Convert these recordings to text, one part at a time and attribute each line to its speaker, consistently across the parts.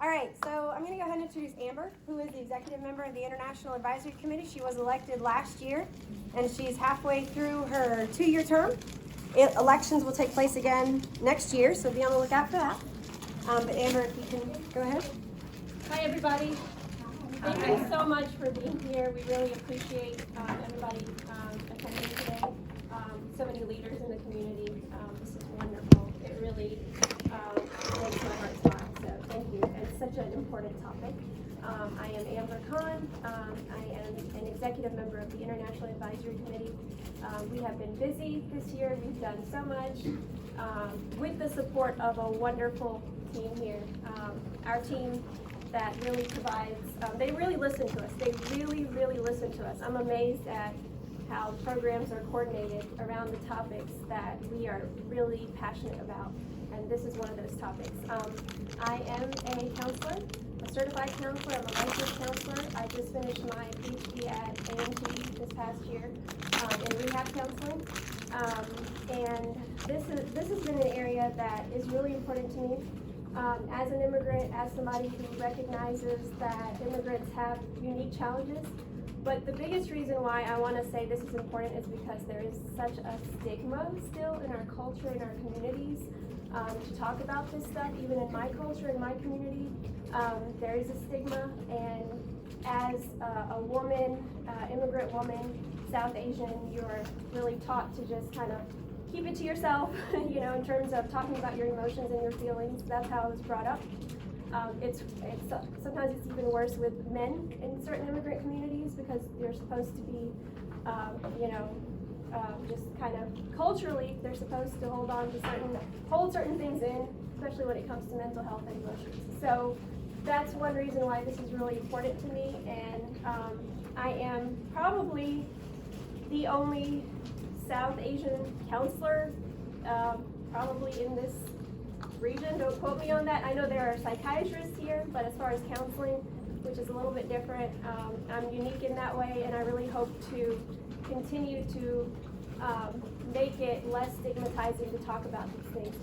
Speaker 1: All right, so I'm going to go ahead and introduce Amber, who is the executive member of the International Advisory Committee. She was elected last year, and she's halfway through her 2-year term. Elections will take place again next year, so be on the lookout for that. But Amber, if you can go ahead.
Speaker 2: Hi, everybody. Thank you so much for being here. We really appreciate everybody attending today. So many leaders in the community. This is wonderful. It really makes my heart smile. So thank you. It's such an important topic. I am Amber Khan. I am an executive member of the International Advisory Committee. We have been busy this year. We've done so much with the support of a wonderful team here. Our team that really provides, they really listen to us. They really, really listen to us. I'm amazed at how programs are coordinated around the topics that we are really passionate about. And this is one of those topics. I am a counselor, a certified counselor. I'm a licensed counselor. I just finished my PhD at A&T this past year in rehab counseling. And this has been an area that is really important to me. As an immigrant, as somebody who recognizes that immigrants have unique challenges. But the biggest reason why I want to say this is important is because there is such a stigma still in our culture, in our communities, to talk about this stuff. Even in my culture, in my community, there is a stigma. And as a woman, immigrant woman, South Asian, you're really taught to just kind of keep it to yourself, you know, in terms of talking about your emotions and your feelings. That's how I was brought up. Sometimes it's even worse with men in certain immigrant communities because they're supposed to be, just kind of culturally, they're supposed to hold certain things in, especially when it comes to mental health and emotions. So that's one reason why this is really important to me, and I am probably the only South Asian counselor probably in this region. Don't quote me on that. I know there are psychiatrists here, but as far as counseling, which is a little bit different, I'm unique in that way, and I really hope to continue to make it less stigmatizing to talk about these things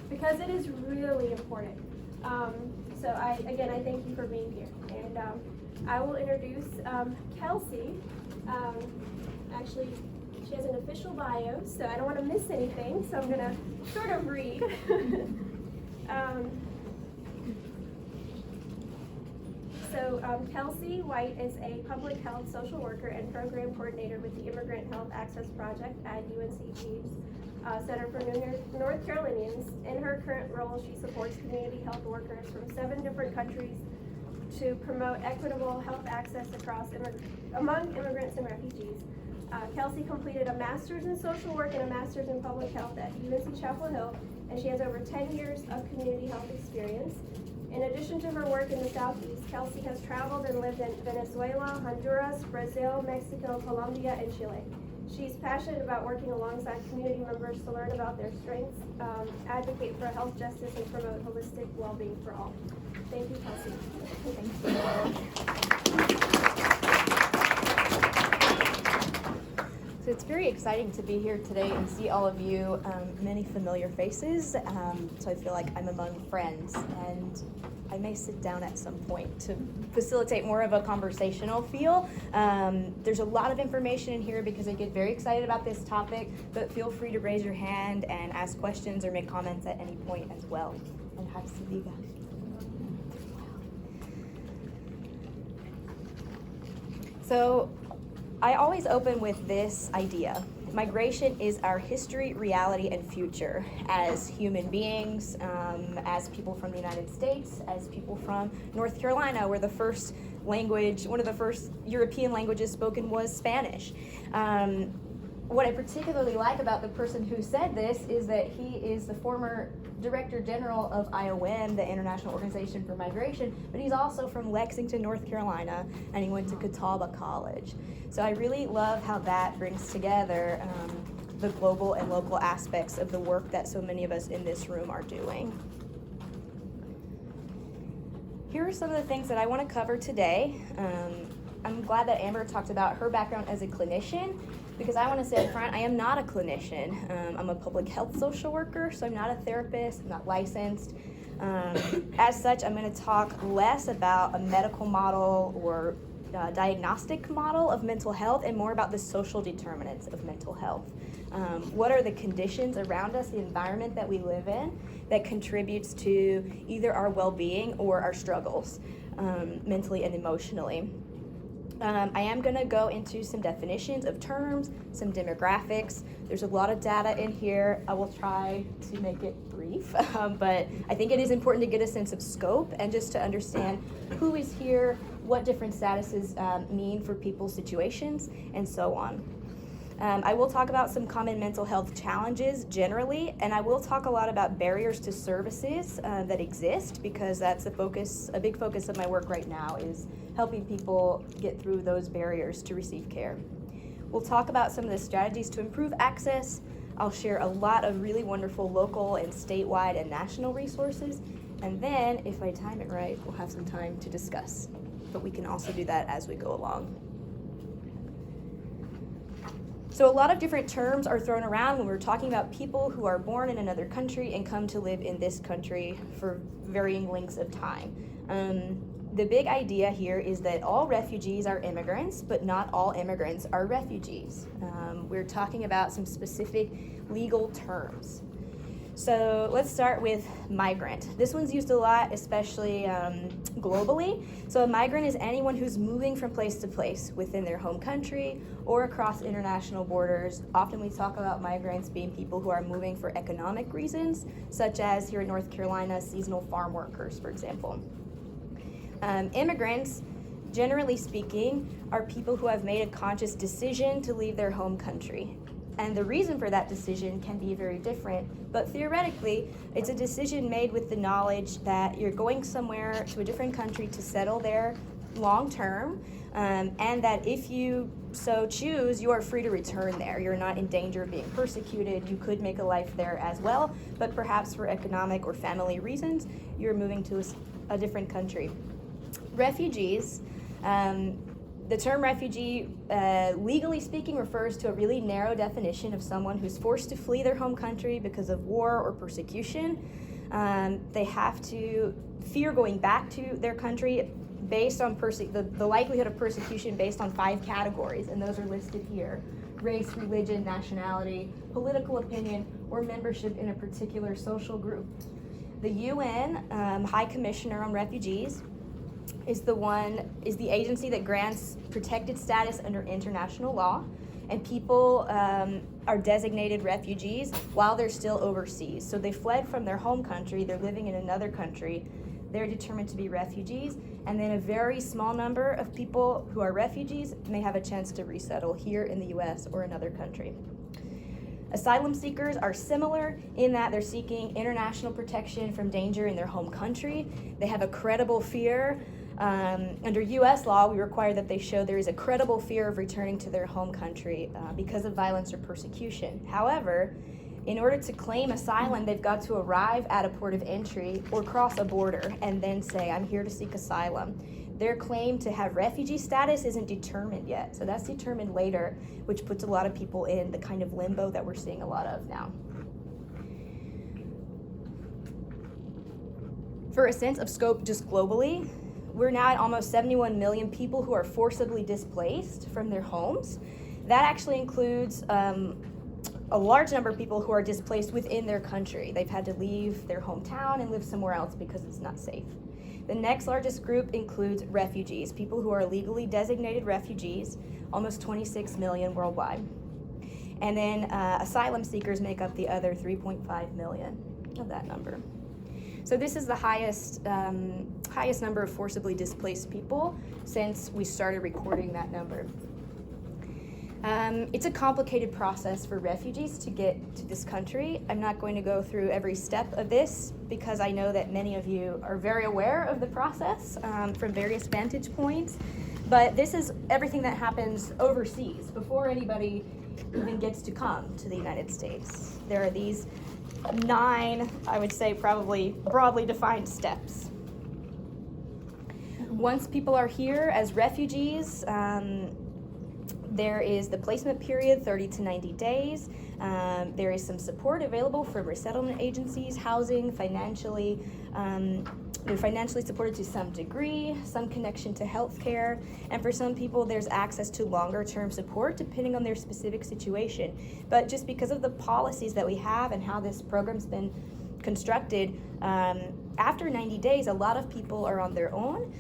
Speaker 2: because it is really important. So I thank you for being here, and I will introduce Kelsey. Actually, she has an official bio, so I don't want to miss anything, so I'm going to sort of read. Kelsey White is a public health social worker and program coordinator with the Immigrant Health Access Project at UNCG's Center for North Carolinians. In her current role, she supports community health workers from 7 different countries to promote equitable health access among immigrants and refugees. Kelsey completed a master's in social work and a master's in public health at UNC Chapel Hill, and she has over 10 years of community health experience. In addition to her work in the Southeast, Kelsey has traveled and lived in Venezuela, Honduras, Brazil, Mexico, Colombia, and Chile. She's passionate about working alongside community members to learn about their strengths, advocate for health justice, and promote holistic well-being for all. Thank you, Kelsey. Thank you.
Speaker 3: So it's very exciting to be here today and see all of you, many familiar faces, so I feel like I'm among friends, and I may sit down at some point to facilitate more of a conversational feel. There's a lot of information in here because I get very excited about this topic, but feel free to raise your hand and ask questions or make comments at any point as well. And hi, Sidiga. So I always open with this idea. Migration is our history, reality, and future as human beings, as people from the United States, as people from North Carolina, where one of the first European languages spoken was Spanish. What I particularly like about the person who said this is that he is the former Director General of IOM, the International Organization for Migration, but he's also from Lexington, North Carolina, and he went to Catawba College. So I really love how that brings together the global and local aspects of the work that so many of us in this room are doing. Here are some of the things that I want to cover today. I'm glad that Amber talked about her background as a clinician, because I want to say up front, I am not a clinician. I'm a public health social worker, so I'm not a therapist, I'm not licensed. As such, I'm going to talk less about a medical model or diagnostic model of mental health and more about the social determinants of mental health. What are the conditions around us, the environment that we live in, that contributes to either our well-being or our struggles, mentally and emotionally. I am going to go into some definitions of terms, some demographics. There's a lot of data in here. I will try to make it brief, but I think it is important to get a sense of scope and just to understand who is here, what different statuses mean for people's situations, and so on. I will talk about some common mental health challenges generally, and I will talk a lot about barriers to services that exist, because that's a big focus of my work right now, is helping people get through those barriers to receive care. We'll talk about some of the strategies to improve access. I'll share a lot of really wonderful local and statewide and national resources, and then, if I time it right, we'll have some time to discuss, but we can also do that as we go along. So a lot of different terms are thrown around when we're talking about people who are born in another country and come to live in this country for varying lengths of time. The big idea here is that all refugees are immigrants, but not all immigrants are refugees. We're talking about some specific legal terms. So let's start with migrant. This one's used a lot, especially globally. So a migrant is anyone who's moving from place to place within their home country or across international borders. Often we talk about migrants being people who are moving for economic reasons, such as here in North Carolina, seasonal farm workers, for example. Immigrants, generally speaking, are people who have made a conscious decision to leave their home country. And the reason for that decision can be very different, but theoretically, it's a decision made with the knowledge that you're going somewhere to a different country to settle there long term, and that if you so choose, you are free to return there. You're not in danger of being persecuted. You could make a life there as well, but perhaps for economic or family reasons, you're moving to a different country. Refugees, the term refugee, legally speaking, refers to a really narrow definition of someone who's forced to flee their home country because of war or persecution. They have to fear going back to their country based on the likelihood of persecution based on 5 categories, and those are listed here: race, religion, nationality, political opinion, or membership in a particular social group. The UN High Commissioner on Refugees is the agency that grants protected status under international law, and people are designated refugees while they're still overseas. So they fled from their home country, they're living in another country, they're determined to be refugees, and then a very small number of people who are refugees may have a chance to resettle here in the US or another country. Asylum seekers are similar in that they're seeking international protection from danger in their home country. They have a credible fear. Under U.S. law, we require that they show there is a credible fear of returning to their home country because of violence or persecution. However, in order to claim asylum, they've got to arrive at a port of entry or cross a border and then say, I'm here to seek asylum. Their claim to have refugee status isn't determined yet, so that's determined later, which puts a lot of people in the kind of limbo that we're seeing a lot of now. For a sense of scope just globally, we're now at almost 71 million people who are forcibly displaced from their homes. That actually includes a large number of people who are displaced within their country. They've had to leave their hometown and live somewhere else because it's not safe. The next largest group includes refugees, people who are legally designated refugees, almost 26 million worldwide. And then asylum seekers make up the other 3.5 million of that number. So this is the highest number of forcibly displaced people since we started recording that number. It's a complicated process for refugees to get to this country. I'm not going to go through every step of this because I know that many of you are very aware of the process from various vantage points. But this is everything that happens overseas before anybody even gets to come to the United States. There are these 9, I would say, probably broadly defined steps. Once people are here as refugees, there is the placement period, 30 to 90 days. There is some support available from resettlement agencies, housing, financially. They're financially supported to some degree, some connection to healthcare, and for some people there's access to longer term support depending on their specific situation. But just because of the policies that we have and how this program's been constructed, after 90 days, a lot of people are on their own.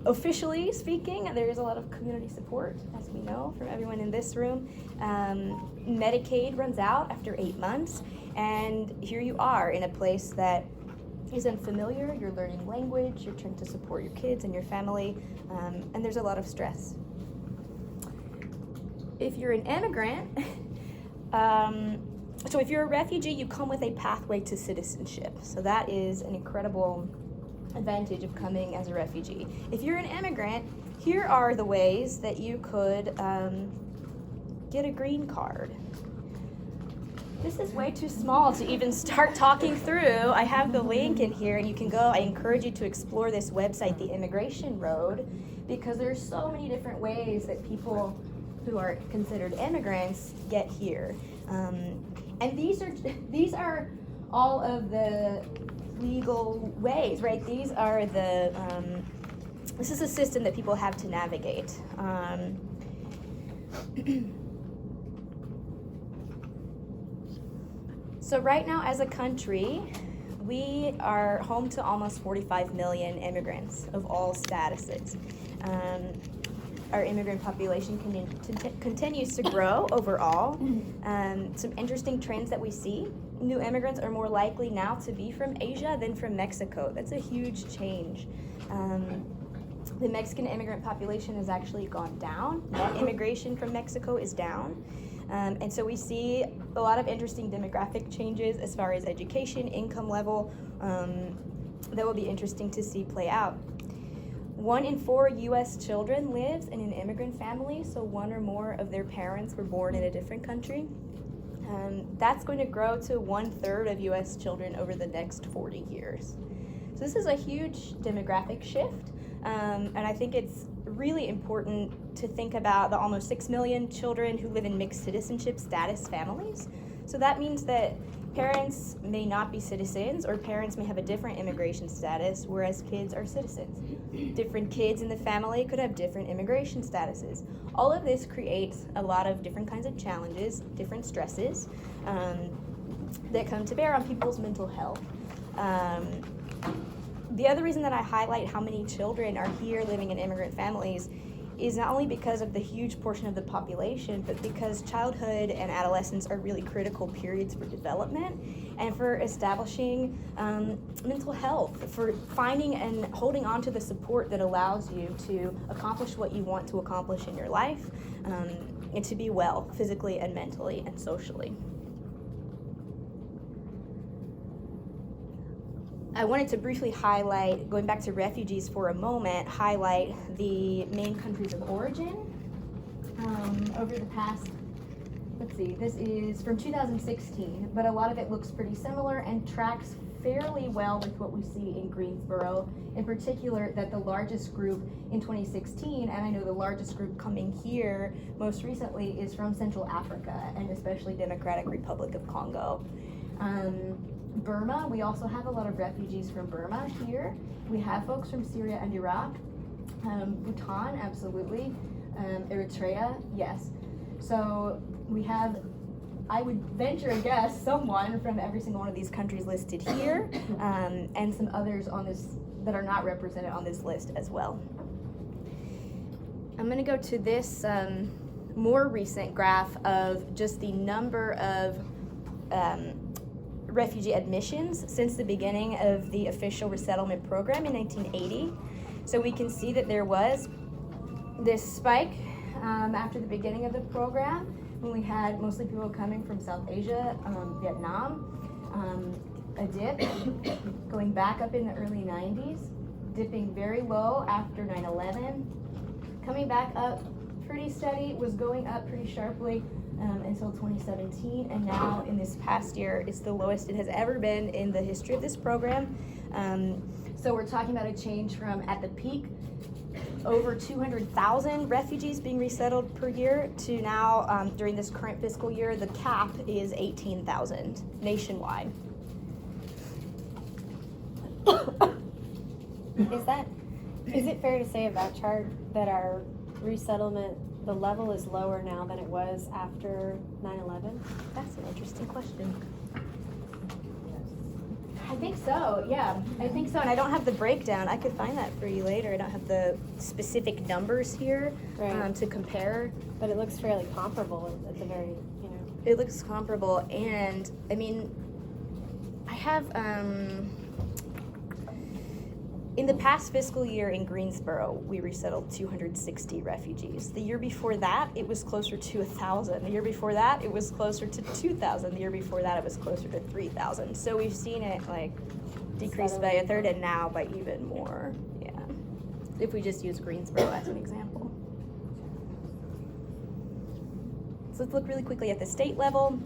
Speaker 3: Officially speaking, there is a lot of community support, as we know from everyone in this room. Medicaid runs out after 8 months, and here you are in a place that is unfamiliar. You're learning language, you're trying to support your kids and your family, and there's a lot of stress. If you're an immigrant, so if you're a refugee, you come with a pathway to citizenship. So that is an incredible advantage of coming as a refugee. If you're an immigrant, here are the ways that you could get a green card. This is way too small to even start talking through. I have the link in here and you can go. I encourage you to explore this website, the Immigration Road, because there's so many different ways that people who are considered immigrants get here. And these are all of the legal ways, right? These are the, this is a system that people have to navigate. So right now as a country, we are home to almost 45 million immigrants of all statuses. Our immigrant population continues to grow overall. Some interesting trends that we see. New immigrants are more likely now to be from Asia than from Mexico. That's a huge change. The Mexican immigrant population has actually gone down. Net immigration from Mexico is down. And so we see a lot of interesting demographic changes as far as education, income level, that will be interesting to see play out. 1 in 4 U.S. children lives in an immigrant family, so 1 or more of their parents were born in a different country. That's going to grow to 1/3 of U.S. children over the next 40 years. So this is a huge demographic shift, and I think it's really important to think about the almost 6 million children who live in mixed citizenship status families. So that means that parents may not be citizens, or parents may have a different immigration status, whereas kids are citizens. Different kids in the family could have different immigration statuses. All of this creates a lot of different kinds of challenges, different stresses that come to bear on people's mental health. The other reason that I highlight how many children are here living in immigrant families is not only because of the huge portion of the population, but because childhood and adolescence are really critical periods for development and for establishing mental health, for finding and holding on to the support that allows you to accomplish what you want to accomplish in your life, and to be well physically and mentally and socially. I wanted to briefly highlight, going back to refugees for a moment, highlight the main countries of origin. Over the past, let's see, this is from 2016, but a lot of it looks pretty similar and tracks fairly well with what we see in Greensboro. In particular, that the largest group in 2016, and I know the largest group coming here most recently, is from Central Africa, and especially Democratic Republic of Congo. Burma, we also have a lot of refugees from Burma here. We have folks from Syria and Iraq. Bhutan, absolutely. Eritrea, yes. So we have, I would venture a guess, someone from every single one of these countries listed here, and some others on this that are not represented on this list as well. I'm going to go to this more recent graph of just the number of refugee admissions since the beginning of the official resettlement program in 1980. So we can see that there was this spike after the beginning of the program when we had mostly people coming from South Asia, Vietnam, a dip going back up in the early 90s, dipping very low after 9/11, coming back up pretty steady, was going up pretty sharply until 2017, and now in this past year it's the lowest it has ever been in the history of this program. So we're talking about a change from, at the peak, over 200,000 refugees being resettled per year to now, during this current fiscal year, the cap is 18,000 nationwide.
Speaker 1: Is it fair to say of that chart that our resettlement, the level is lower now than it was after 9/11?
Speaker 3: That's an interesting question. I think so, yeah. I think so, and I don't have the breakdown. I could find that for you later. I don't have the specific numbers here
Speaker 1: Right.
Speaker 3: to compare.
Speaker 1: But it looks fairly comparable at the very,
Speaker 3: It looks comparable, and I mean, I have, in the past fiscal year in Greensboro, we resettled 260 refugees. The year before that, it was closer to 1,000. The year before that, it was closer to 2,000. The year before that, it was closer to 3,000. So we've seen it like decrease by a third, and now by even more. Yeah, if we just use Greensboro as an example. So let's look really quickly at the state level.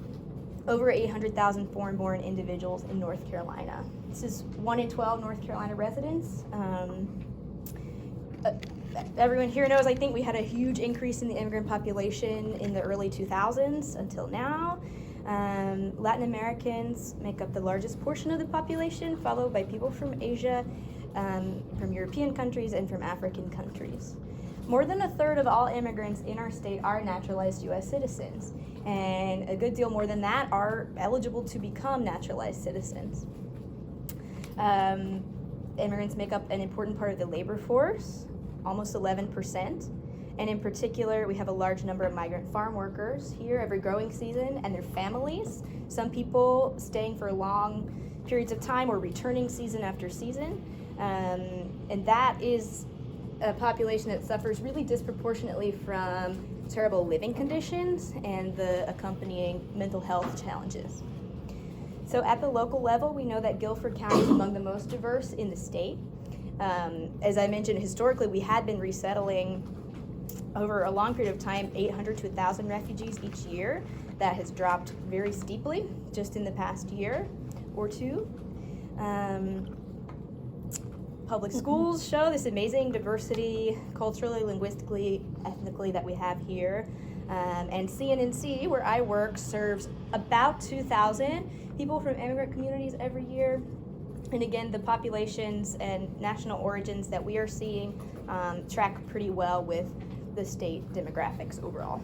Speaker 3: Over 800,000 foreign-born individuals in North Carolina. This is 1 in 12 North Carolina residents. Everyone here knows, I think, we had a huge increase in the immigrant population in the early 2000s until now. Latin Americans make up the largest portion of the population, followed by people from Asia, from European countries, and from African countries. More than a third of all immigrants in our state are naturalized U.S. citizens, and a good deal more than that are eligible to become naturalized citizens. Immigrants make up an important part of the labor force, almost 11%, and in particular, we have a large number of migrant farm workers here every growing season and their families, some people staying for long periods of time or returning season after season, and that is a population that suffers really disproportionately from terrible living conditions and the accompanying mental health challenges. So at the local level, we know that Guilford County is among the most diverse in the state. As I mentioned, historically, we had been resettling over a long period of time 800 to 1,000 refugees each year. That has dropped very steeply just in the past year or two. Public schools show this amazing diversity, culturally, linguistically, ethnically, that we have here. And CNNC, where I work, serves about 2,000 people from immigrant communities every year. And again, the populations and national origins that we are seeing track pretty well with the state demographics overall.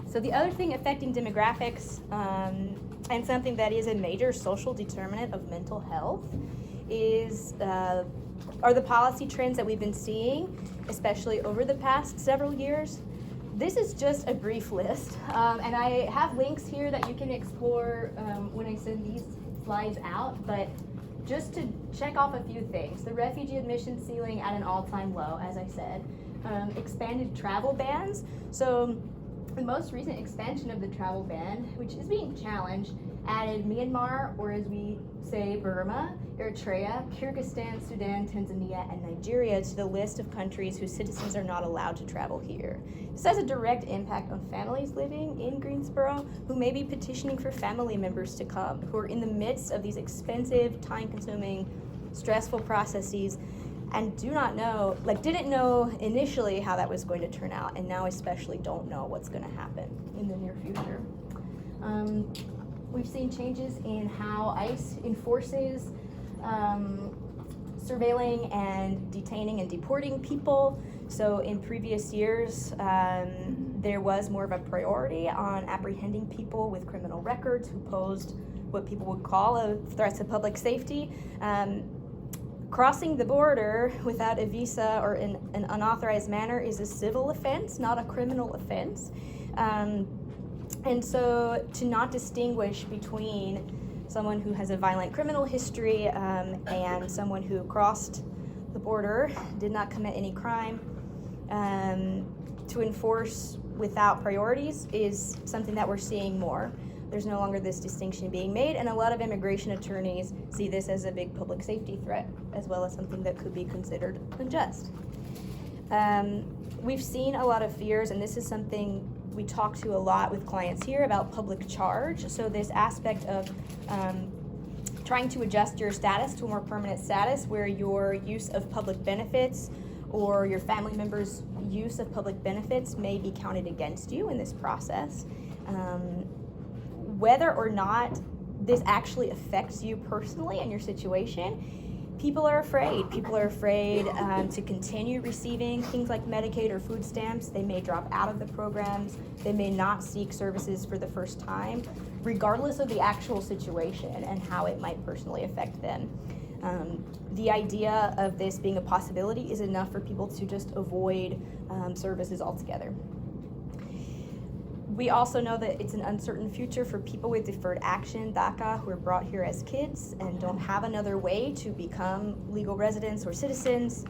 Speaker 3: So the other thing affecting demographics, and something that is a major social determinant of mental health, are the policy trends that we've been seeing, especially over the past several years. This is just a brief list, and I have links here that you can explore when I send these slides out, but just to check off a few things. The refugee admission ceiling at an all-time low, as I said. Expanded travel bans. So the most recent expansion of the travel ban, which is being challenged, added Myanmar, or as we say, Burma, Eritrea, Kyrgyzstan, Sudan, Tanzania, and Nigeria to the list of countries whose citizens are not allowed to travel here. This has a direct impact on families living in Greensboro who may be petitioning for family members to come, who are in the midst of these expensive, time-consuming, stressful processes, and didn't know initially how that was going to turn out, and now especially don't know what's going to happen in the near future. We've seen changes in how ICE enforces surveilling and detaining and deporting people. So in previous years, there was more of a priority on apprehending people with criminal records who posed what people would call a threat to public safety. Crossing the border without a visa or in an unauthorized manner is a civil offense, not a criminal offense. And so to not distinguish between someone who has a violent criminal history and someone who crossed the border, did not commit any crime, to enforce without priorities is something that we're seeing more. There's no longer this distinction being made, and a lot of immigration attorneys see this as a big public safety threat, as well as something that could be considered unjust. We've seen a lot of fears, and this is something we talk to a lot with clients here about public charge. So this aspect of trying to adjust your status to a more permanent status where your use of public benefits or your family members' use of public benefits may be counted against you in this process. Whether or not this actually affects you personally and your situation, people are afraid. People are afraid to continue receiving things like Medicaid or food stamps. They may drop out of the programs. They may not seek services for the first time, regardless of the actual situation and how it might personally affect them. The idea of this being a possibility is enough for people to just avoid services altogether. We also know that it's an uncertain future for people with deferred action, DACA, who are brought here as kids and don't have another way to become legal residents or citizens.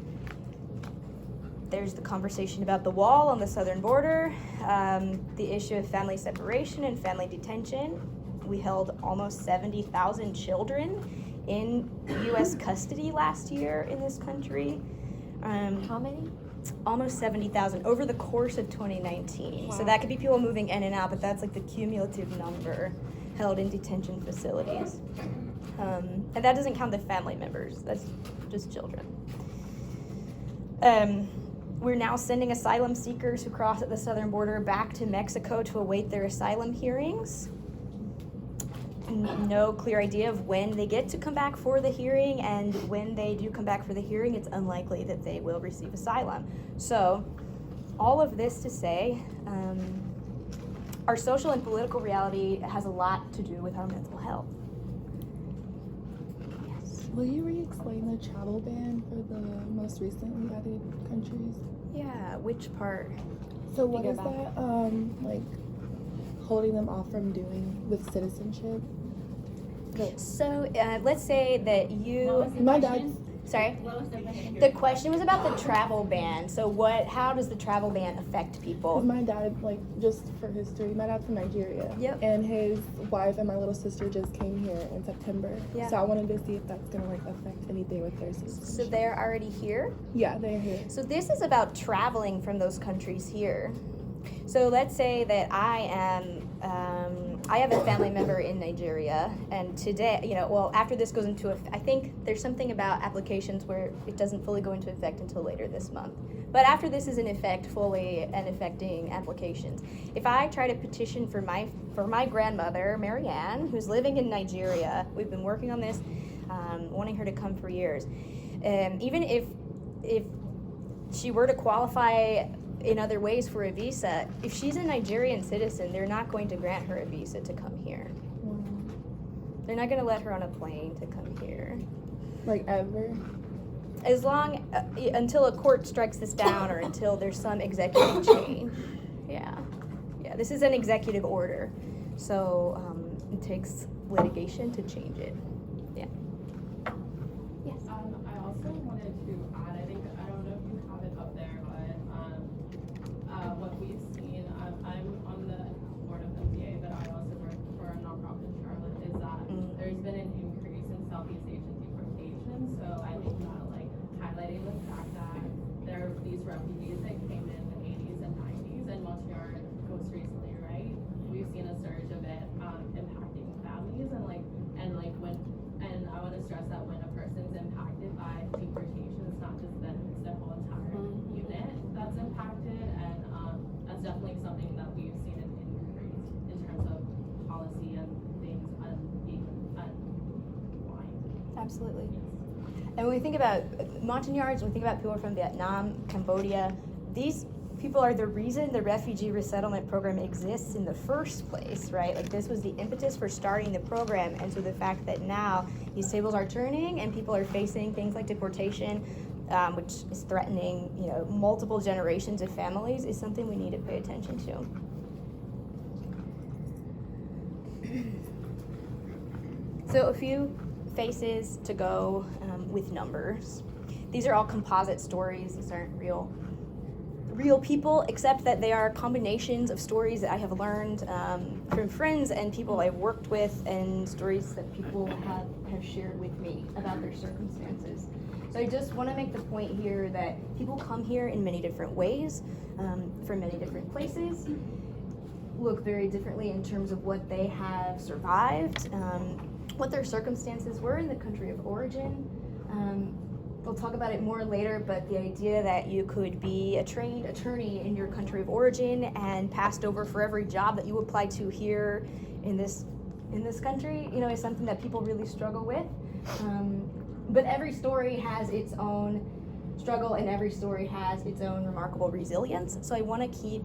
Speaker 3: There's the conversation about the wall on the southern border, the issue of family separation and family detention. We held almost 70,000 children in U.S. custody last year in this country.
Speaker 4: How many?
Speaker 3: Almost 70,000 over the course of 2019.
Speaker 4: Wow.
Speaker 3: So that could be people moving in and out, but that's like the cumulative number held in detention facilities. And that doesn't count the family members, that's just children. We're now sending asylum seekers who cross at the southern border back to Mexico to await their asylum hearings. No clear idea of when they get to come back for the hearing, and when they do come back for the hearing, it's unlikely that they will receive asylum. So, all of this to say, our social and political reality has a lot to do with our mental health. Yes.
Speaker 5: Will you re-explain the travel ban for the most recently added countries?
Speaker 3: Yeah, which part?
Speaker 5: So what
Speaker 3: go
Speaker 5: is
Speaker 3: back.
Speaker 5: that, like, holding them off from doing with citizenship?
Speaker 3: So, let's say that you...
Speaker 5: My dad's,
Speaker 3: Sorry?
Speaker 4: What was the question?
Speaker 3: The question was about the travel ban. So how does the travel ban affect people?
Speaker 5: my dad, like, just for history, my dad's from Nigeria.
Speaker 3: Yep.
Speaker 5: And his wife and my little sister just came here in September.
Speaker 3: Yeah.
Speaker 5: So I wanted to see if that's gonna, like, affect anything with their citizenship.
Speaker 3: So they're already here?
Speaker 5: Yeah, they're here.
Speaker 3: So this is about traveling from those countries here. So let's say that I have a family member in Nigeria, and today, after this goes into effect, I think there's something about applications where it doesn't fully go into effect until later this month. But after this is in effect fully and affecting applications, if I try to petition for my grandmother, Marianne, who's living in Nigeria, we've been working on this, wanting her to come for years. Even if she were to qualify in other ways for a visa, if she's a Nigerian citizen, they're not going to grant her a visa to come here. They're not going to let her on a plane to come here.
Speaker 5: Like, ever?
Speaker 3: As long, until a court strikes this down or until there's some executive change. Yeah, this is an executive order. So it takes litigation to change it. Yeah. Yes.
Speaker 6: I also wanted to add, I don't know if you have it up there, but what we've seen, I'm on the board of MDA, but I also work for a nonprofit in Charlotte, is that there's been an increase in Southeast Asian deportation. So I think that, like, highlighting the fact that there are these refugees that came in the 80s and 90s, and Montreal most recently, right? We've seen a surge of it impacting families, and I want to stress that when a person's impacted by deportation, it's not just them, it's their whole entire unit that's impacted, and that's definitely something that we've seen an increase in terms of policy and things being unwind.
Speaker 3: Absolutely. And when we think about Montagnards, when we think about people from Vietnam, Cambodia, these people are the reason the refugee resettlement program exists in the first place, right? Like, this was the impetus for starting the program, and so the fact that now these tables are turning and people are facing things like deportation, which is threatening, multiple generations of families, is something we need to pay attention to. So a few faces to go with numbers. These are all composite stories. These aren't real people, except that they are combinations of stories that I have learned from friends and people I've worked with, and stories that people have shared with me about their circumstances. So I just want to make the point here that people come here in many different ways, from many different places, look very differently in terms of what they have survived, what their circumstances were in the country of origin. We'll talk about it more later, but the idea that you could be a trained attorney in your country of origin and passed over for every job that you apply to here in this in this country, is something that people really struggle with. But every story has its own struggle, and every story has its own remarkable resilience. So I want to keep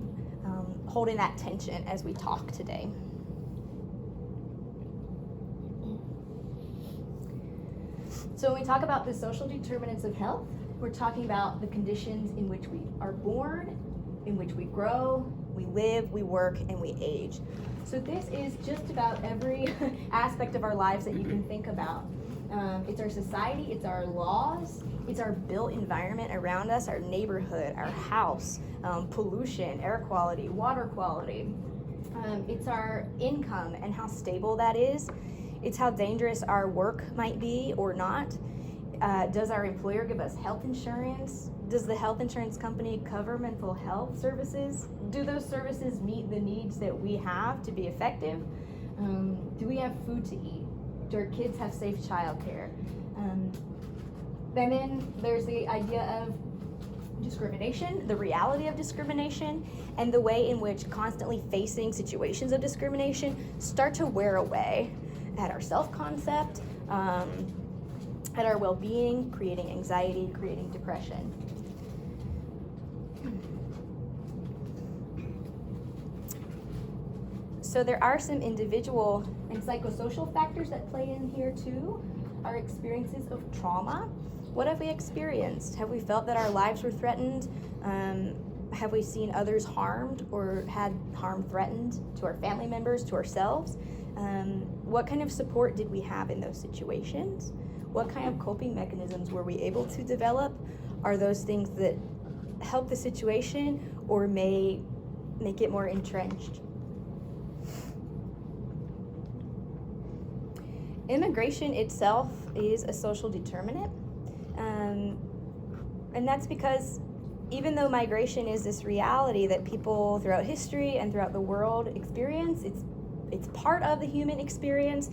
Speaker 3: holding that tension as we talk today. So when we talk about the social determinants of health, we're talking about the conditions in which we are born, in which we grow, we live, we work, and we age. So this is just about every aspect of our lives that you can think about. It's our society, it's our laws, it's our built environment around us, our neighborhood, our house, pollution, air quality, water quality. It's our income and how stable that is. It's how dangerous our work might be or not. Does our employer give us health insurance? Does the health insurance company cover mental health services? Do those services meet the needs that we have to be effective? Do we have food to eat? Do our kids have safe childcare? And then there's the idea of discrimination, the reality of discrimination, and the way in which constantly facing situations of discrimination start to wear away at our self-concept, at our well-being, creating anxiety, creating depression. So there are some individual and psychosocial factors that play in here too. Our experiences of trauma. What have we experienced? Have we felt that our lives were threatened? Have we seen others harmed or had harm threatened to our family members, to ourselves? What kind of support did we have in those situations? What kind of coping mechanisms were we able to develop? Are those things that help the situation or may make it more entrenched? Immigration itself is a social determinant, and that's because even though migration is this reality that people throughout history and throughout the world experience, it's part of the human experience,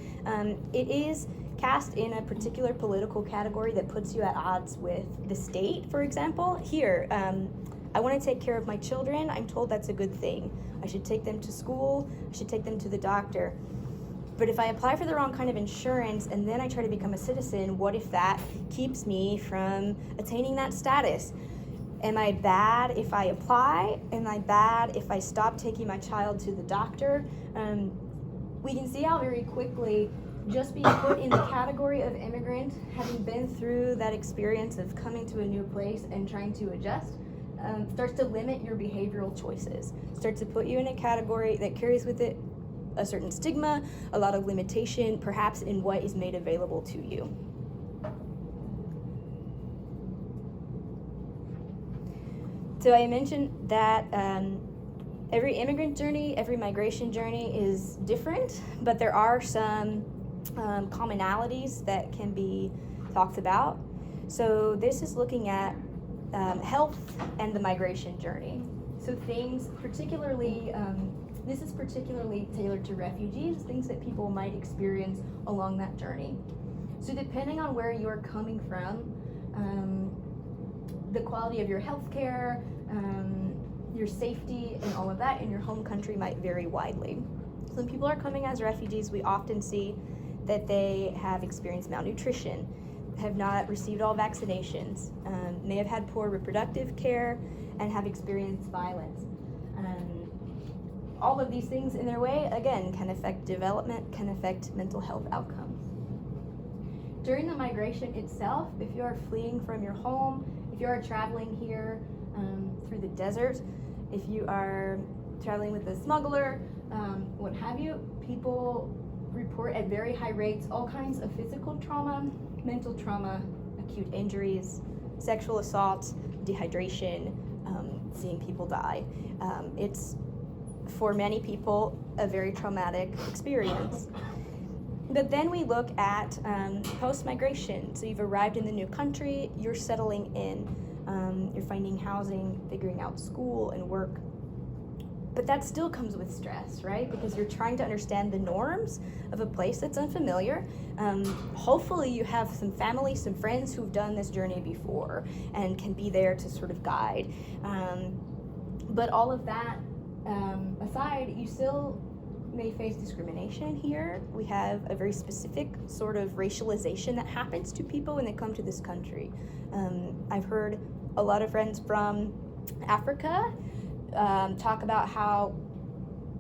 Speaker 3: it is cast in a particular political category that puts you at odds with the state. For example, here, I want to take care of my children. I'm told that's a good thing. I should take them to school. I should take them to the doctor. But if I apply for the wrong kind of insurance and then I try to become a citizen, what if that keeps me from attaining that status? Am I bad if I apply? Am I bad if I stop taking my child to the doctor? We can see how very quickly just being put in the category of immigrant, having been through that experience of coming to a new place and trying to adjust, starts to limit your behavioral choices, starts to put you in a category that carries with it a certain stigma, a lot of limitation, perhaps in what is made available to you. So I mentioned that every immigrant journey, every migration journey is different, but there are some commonalities that can be talked about. So this is looking at health and the migration journey. So things particularly, this is particularly tailored to refugees, things that people might experience along that journey. So depending on where you're coming from, the quality of your health care, your safety, and all of that in your home country might vary widely. So when people are coming as refugees, we often see that they have experienced malnutrition, have not received all vaccinations, may have had poor reproductive care, and have experienced violence. All of these things in their way, again, can affect development, can affect mental health outcomes. During the migration itself, if you are fleeing from your home, if you are traveling here through the desert, if you are traveling with a smuggler, what have you, people report at very high rates all kinds of physical trauma, mental trauma, acute injuries, sexual assault, dehydration, seeing people die. It's, for many people, a very traumatic experience. But then we look at post-migration. So you've arrived in the new country, you're settling in, you're finding housing, figuring out school and work. But that still comes with stress, right? Because you're trying to understand the norms of a place that's unfamiliar. Hopefully you have some family, some friends who've done this journey before and can be there to sort of guide. But all of that aside, you still may face discrimination here. We have a very specific sort of racialization that happens to people when they come to this country. I've heard a lot of friends from Africa talk about how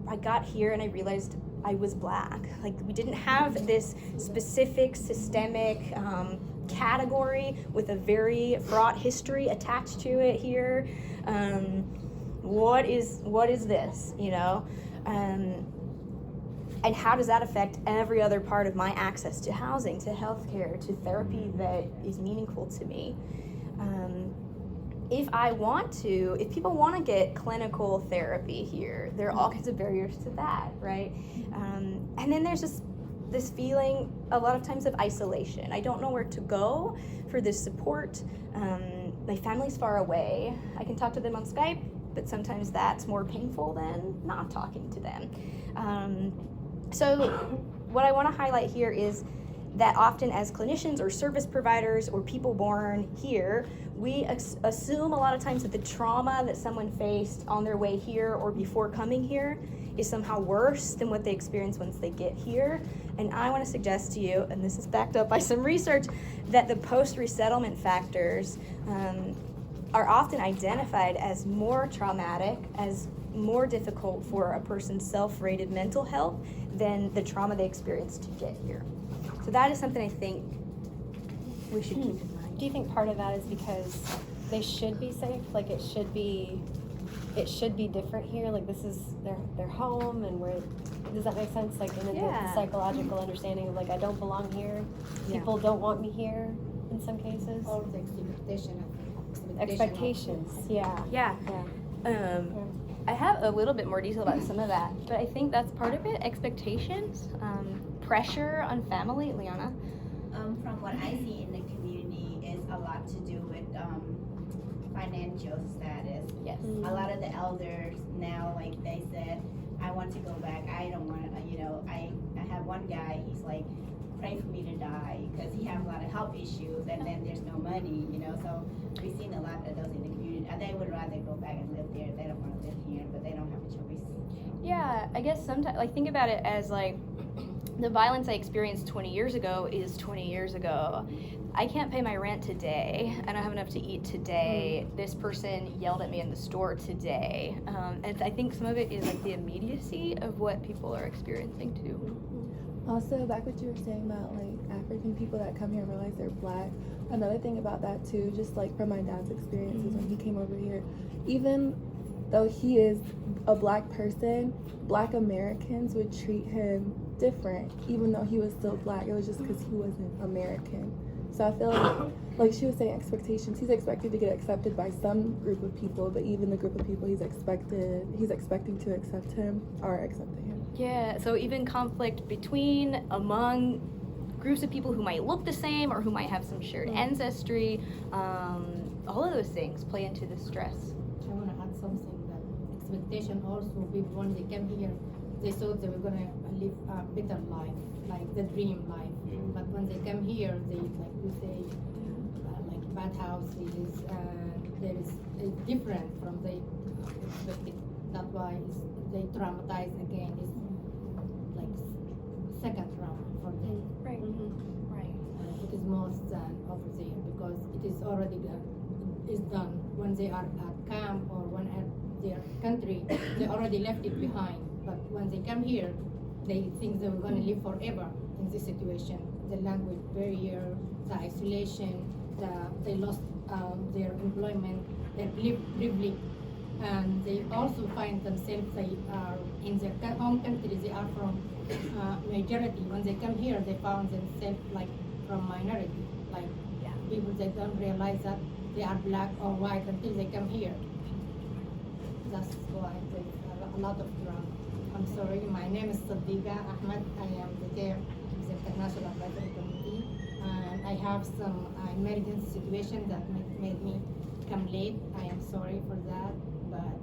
Speaker 3: I got here and I realized I was black. Like, we didn't have this specific systemic category with a very fraught history attached to it here. What is this, you know? And how does that affect every other part of my access to housing, to healthcare, to therapy that is meaningful to me? If people want to get clinical therapy here, there are all kinds of barriers to that, right? And then there's just this feeling a lot of times of isolation. I don't know where to go for this support. My family's far away. I can talk to them on Skype, but sometimes that's more painful than not talking to them. So what I want to highlight here is that often as clinicians or service providers or people born here, we assume a lot of times that the trauma that someone faced on their way here or before coming here is somehow worse than what they experience once they get here. And I want to suggest to you, and this is backed up by some research, that the post-resettlement factors are often identified as more traumatic, as more difficult for a person's self-rated mental health than the trauma they experienced to get here. So that is something I think we should keep in mind.
Speaker 7: Do you think part of that is because they should be safe? Like, it should be different here? Like, this is their home, and does that make sense? Like, and then the psychological understanding of, like, I don't belong here. People don't want me here in some cases.
Speaker 8: Or the
Speaker 7: Expectations,
Speaker 3: Yeah. I have a little bit more detail about some of that, but I think that's part of it. Expectations, pressure on family. Liana?
Speaker 8: From what I see in the community, is a lot to do with financial status.
Speaker 3: Yes.
Speaker 8: A lot of the elders now, like they said, I want to go back. I don't want to, I have one guy, he's like, pray for me to die, because he has a lot of health issues, and then there's no money, so we've seen a lot of those in the community. They would rather go back and live there. They don't want to live here, but they don't have a choice.
Speaker 3: Yeah, I guess sometimes, like, think about it as, like, the violence I experienced 20 years ago is 20 years ago. I can't pay my rent today. I don't have enough to eat today. This person yelled at me in the store today. And I think some of it is, like, the immediacy of what people are experiencing, too.
Speaker 5: Also, back what you were saying about, like, African people that come here and realize they're black. Another thing about that too, just like from my dad's experiences when he came over here, even though he is a black person, Black Americans would treat him different, even though he was still black. It was just because he wasn't American. So I feel like she was saying expectations. He's expected to get accepted by some group of people, but even the group of people he's expecting to accept him are accepting him.
Speaker 3: Yeah, so even conflict among groups of people who might look the same or who might have some shared ancestry, all of those things play into the stress.
Speaker 9: I want to add something, that expectation also, people when they came here, they thought they were going to live a better life, like the dream life. But when they come here, they, like we say, like bad houses, there is different from the expected. That's why they traumatize again. It's like second trauma for them.
Speaker 3: Right. Right.
Speaker 9: It is most than over there, because it is already is done when they are at camp or when at their country. They already left it behind. But when they come here, they think they're going to live forever in this situation. The language barrier, the isolation, they lost their employment, their privilege, and they also find themselves, they are in their home country, they are from majority. When they come here, they found themselves like from minority, like people that don't realize that they are black or white until they come here. That's why there's a lot of drama. I'm sorry, my name is Sadiqa Ahmed. I am the chair of the International Advisory Committee, and I have some emergency situation that made me come late. I am sorry for that, but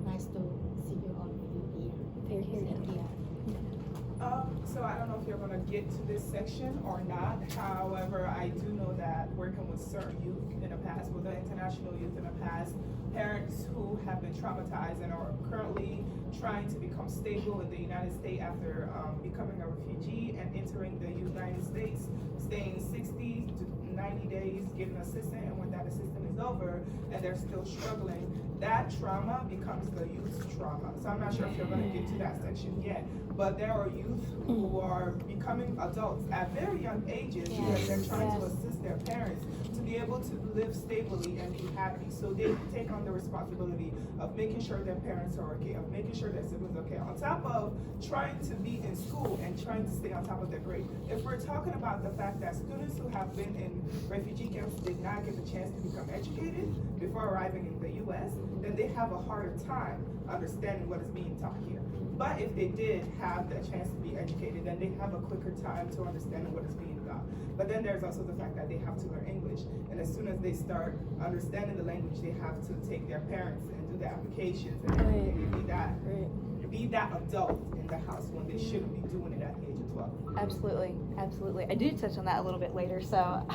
Speaker 9: nice to see you all here.
Speaker 7: Thank you.
Speaker 9: Yeah.
Speaker 10: So I don't know if you're gonna get to this section or not. However, I do know that working with certain youth in the past, with the international youth in the past, parents who have been traumatized and are currently trying to become stable in the United States after becoming a refugee and entering the United States, staying 60 to 90 days, getting assistance, and when that assistance is over and they're still struggling, that trauma becomes the youth's trauma. So I'm not sure if you're gonna get to that section yet, but there are youth who are becoming adults at very young ages because they're trying to assist their parents to be able to live stably and be happy. So they take on the responsibility of making sure their parents are okay, of making sure their siblings are okay, on top of trying to be in school and trying to stay on top of their grade. If we're talking about the fact that students who have been in refugee camps did not get the chance to become educated before arriving in the US, then they have a harder time understanding what is being taught here. But if they did have the chance to be educated, then they have a quicker time to understanding what is being taught. But then there's also the fact that they have to learn English. And as soon as they start understanding the language, they have to take their parents and do the applications and everything and be that adult in the house when they shouldn't be doing it at the age of 12.
Speaker 3: Absolutely, absolutely. I do touch on that a little bit later, so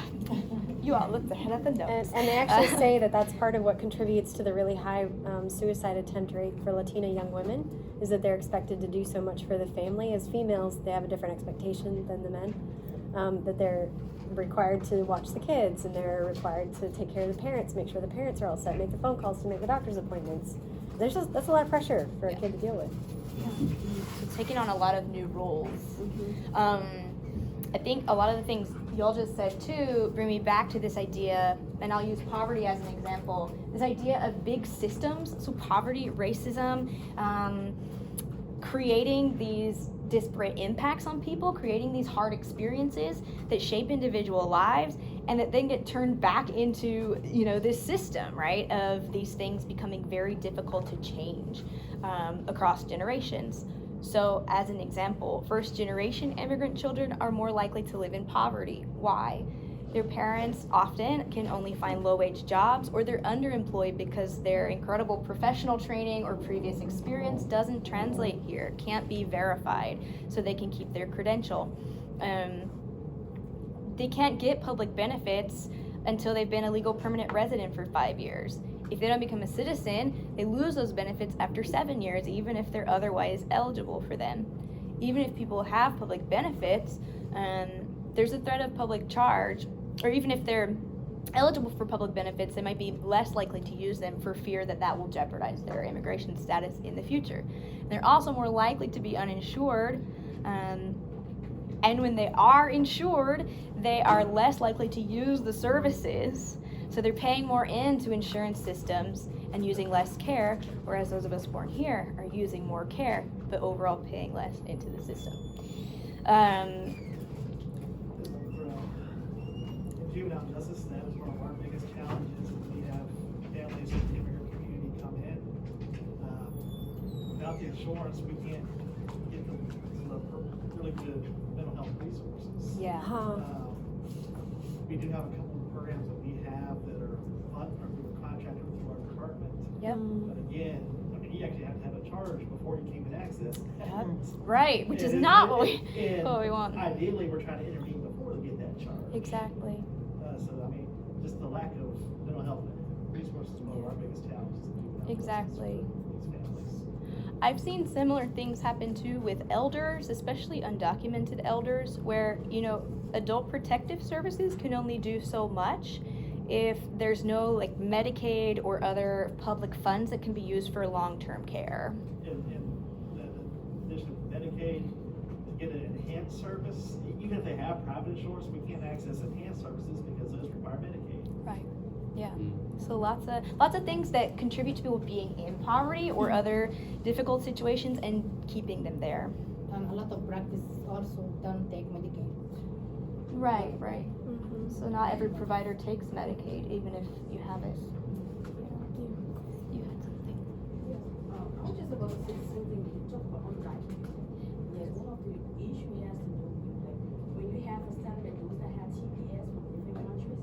Speaker 3: you all looked ahead of the notes.
Speaker 7: And they actually say that that's part of what contributes to the really high suicide attempt rate for Latina young women, is that they're expected to do so much for the family. As females, they have a different expectation than the men, that they're required to watch the kids and they're required to take care of the parents, make sure the parents are all set, make the phone calls to make the doctor's appointments. That's a lot of pressure for a kid to deal with.
Speaker 3: So taking on a lot of new roles. I think a lot of the things y'all just said too bring me back to this idea, and I'll use poverty as an example, this idea of big systems, so poverty, racism, creating these disparate impacts on people, creating these hard experiences that shape individual lives and that then get turned back into, this system, right, of these things becoming very difficult to change across generations. So as an example, first generation immigrant children are more likely to live in poverty. Why? Their parents often can only find low-wage jobs, or they're underemployed because their incredible professional training or previous experience doesn't translate here, can't be verified, so they can keep their credential. They can't get public benefits until they've been a legal permanent resident for 5 years. If they don't become a citizen, they lose those benefits after 7 years, even if they're otherwise eligible for them. Even if people have public benefits, there's a threat of public charge, or even if they're eligible for public benefits, they might be less likely to use them for fear that that will jeopardize their immigration status in the future. And they're also more likely to be uninsured, and when they are insured, they are less likely to use the services. So they're paying more into insurance systems and using less care, whereas those of us born here are using more care, but overall paying less into the system.
Speaker 11: Juvenile justice, that is one of our biggest challenges. We have families in the immigrant community come in. Without the insurance, we can't get them to the really good mental health resources.
Speaker 3: Yeah.
Speaker 11: We do have a couple of programs that we have that are contracted with our department.
Speaker 3: Yep.
Speaker 11: But again, you actually have to have a charge before you can even access.
Speaker 3: Yep. Right, which is not what we want.
Speaker 11: Ideally, we're trying to intervene before they get that charge.
Speaker 3: Exactly.
Speaker 11: Just the lack of mental health resources is one of our biggest challenges.
Speaker 3: Exactly.
Speaker 11: These families.
Speaker 3: I've seen similar things happen too with elders, especially undocumented elders, where, adult protective services can only do so much if there's no Medicaid or other public funds that can be used for long-term care.
Speaker 11: And the addition of Medicaid, to get an enhanced service, even if they have private insurance, we can't access enhanced services because those require Medicaid.
Speaker 3: Right. Yeah. So lots of things that contribute to people being in poverty or other difficult situations and keeping them there.
Speaker 9: And a lot of practice also don't take Medicaid.
Speaker 3: Right. Mm-hmm. So not every provider takes Medicaid, even if you have it. You had something.
Speaker 12: I was just about to say something when you talk about undocumented. Yes, one of the issues has to do with when you have a study that those that have TPS from different countries,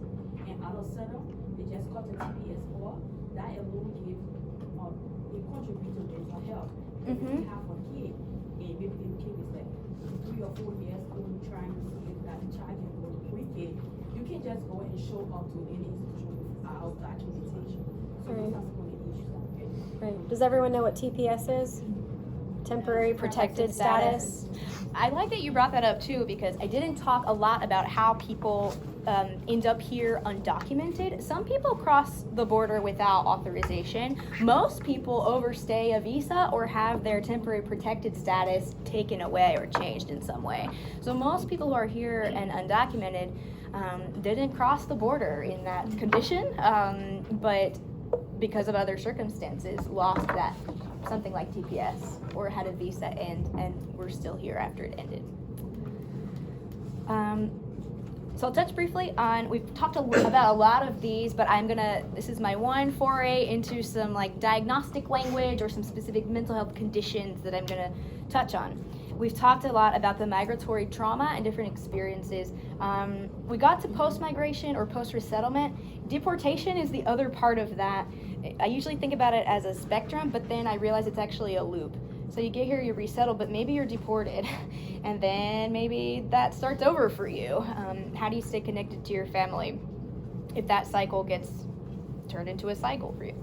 Speaker 12: and all of a sudden they just cut the TPS off, that alone gives it contributes to mental health. If
Speaker 3: Mhm.
Speaker 12: you have a kid, and maybe the kid is like 3 or 4 years old, trying to see if that child can go to pre-K, you can't just go and show up to any institution without documentation. So those are some of the issues that we get.
Speaker 7: Right. Does everyone know what TPS is? Temporary protected status.
Speaker 3: I like that you brought that up too, because I didn't talk a lot about how people end up here undocumented. Some people cross the border without authorization. Most people overstay a visa or have their temporary protected status taken away or changed in some way. So most people who are here and undocumented didn't cross the border in that condition, but because of other circumstances lost that something like TPS or had a visa end and we're still here after it ended. So I'll touch briefly on, we've talked about a lot of these, but this is my one foray into some like diagnostic language or some specific mental health conditions that I'm gonna touch on. We've talked a lot about the migratory trauma and different experiences. We got to post-migration or post-resettlement. Deportation is the other part of that. I usually think about it as a spectrum, but then I realize it's actually a loop. So you get here, you're resettled, but maybe you're deported, and then maybe that starts over for you. How do you stay connected to your family if that cycle gets turned into a cycle for you?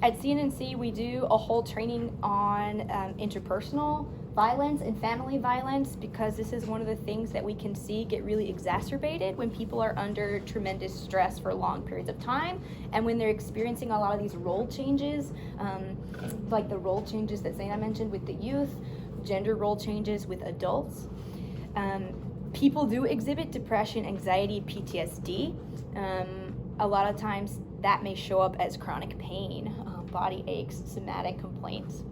Speaker 3: At CNNC, we do a whole training on interpersonal violence and family violence, because this is one of the things that we can see get really exacerbated when people are under tremendous stress for long periods of time, and when they're experiencing a lot of these role changes, like the role changes that Zaina mentioned with the youth, gender role changes with adults. People do exhibit depression, anxiety, PTSD. A lot of times that may show up as chronic pain, body aches, somatic complaints.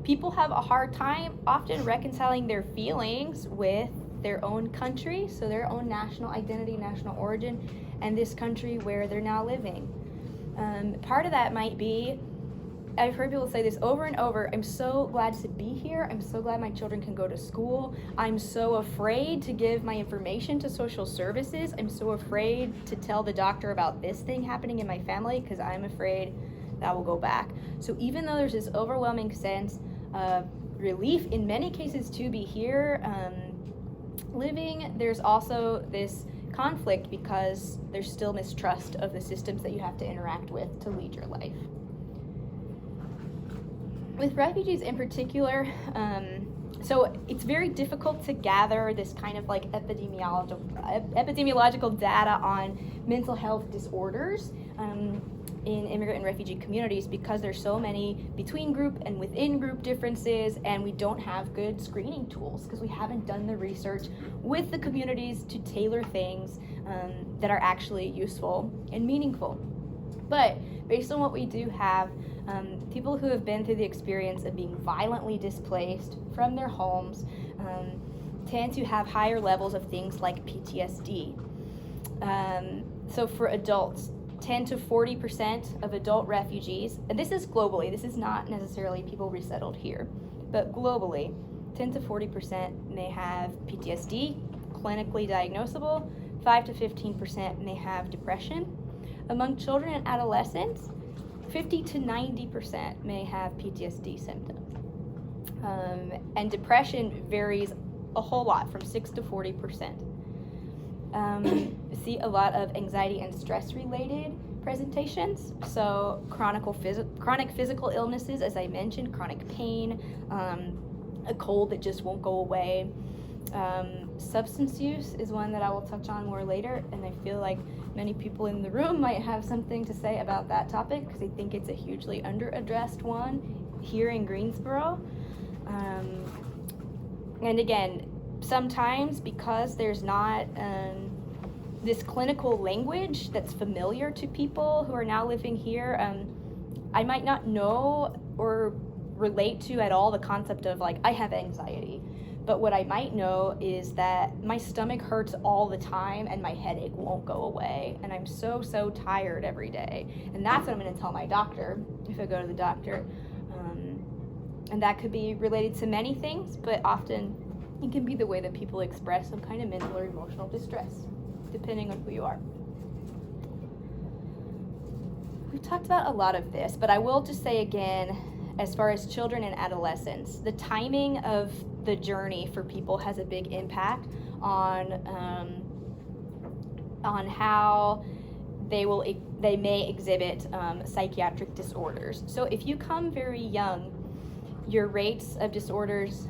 Speaker 3: People have a hard time often reconciling their feelings with their own country, so their own national identity, national origin, and this country where they're now living. Part of that might be, I've heard people say this over and over, I'm so glad to be here, I'm so glad my children can go to school, I'm so afraid to give my information to social services, I'm so afraid to tell the doctor about this thing happening in my family because I'm afraid that will go back. So even though there's this overwhelming sense of relief in many cases to be here living, there's also this conflict because there's still mistrust of the systems that you have to interact with to lead your life. With refugees in particular, so it's very difficult to gather this kind of like epidemiological data on mental health disorders in immigrant and refugee communities, because there's so many between group and within group differences, and we don't have good screening tools because we haven't done the research with the communities to tailor things that are actually useful and meaningful. But based on what we do have, people who have been through the experience of being violently displaced from their homes tend to have higher levels of things like PTSD. So for adults, 10 to 40% of adult refugees, and this is globally, this is not necessarily people resettled here, but globally, 10 to 40% may have PTSD, clinically diagnosable, 5 to 15% may have depression. Among children and adolescents, 50 to 90% may have PTSD symptoms. And depression varies a whole lot, from 6 to 40%. See a lot of anxiety and stress related presentations. So chronic physical illnesses, as I mentioned, chronic pain, a cold that just won't go away. Substance use is one that I will touch on more later, and I feel like many people in the room might have something to say about that topic because I think it's a hugely under-addressed one here in Greensboro. And again, sometimes because there's not this clinical language that's familiar to people who are now living here, I might not know or relate to at all the concept of like, I have anxiety. But what I might know is that my stomach hurts all the time and my headache won't go away. And I'm so tired every day. And that's what I'm going to tell my doctor if I go to the doctor. And that could be related to many things, but often it can be the way that people express some kind of mental or emotional distress, depending on who you are. we've talked about a lot of this, but I will just say again, as far as children and adolescents, the timing of the journey for people has a big impact on how they may exhibit psychiatric disorders. So if you come very young, your rates of disorders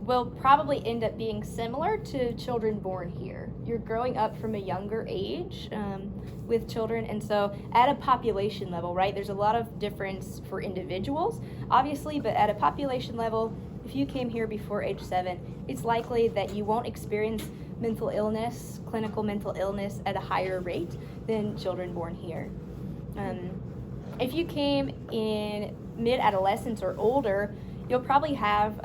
Speaker 3: will probably end up being similar to children born here. You're growing up from a younger age with children, and so at a population level, right, there's a lot of difference for individuals, obviously, but at a population level, if you came here before age 7, it's likely that you won't experience mental illness, clinical mental illness at a higher rate than children born here. If you came in mid-adolescence or older, you'll probably have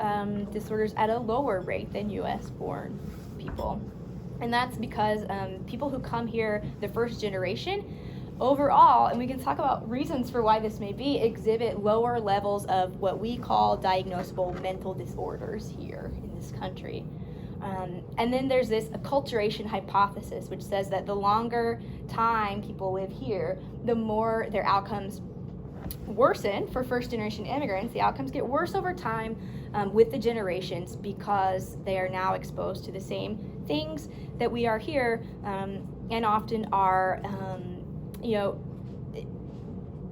Speaker 3: disorders at a lower rate than US born people. And that's because people who come here, the first generation, overall, and we can talk about reasons for why this may be, exhibit lower levels of what we call diagnosable mental disorders here in this country. And then there's this acculturation hypothesis, which says that the longer time people live here, the more their outcomes worsen. For first generation immigrants, the outcomes get worse over time with the generations because they are now exposed to the same things that we are here, and often are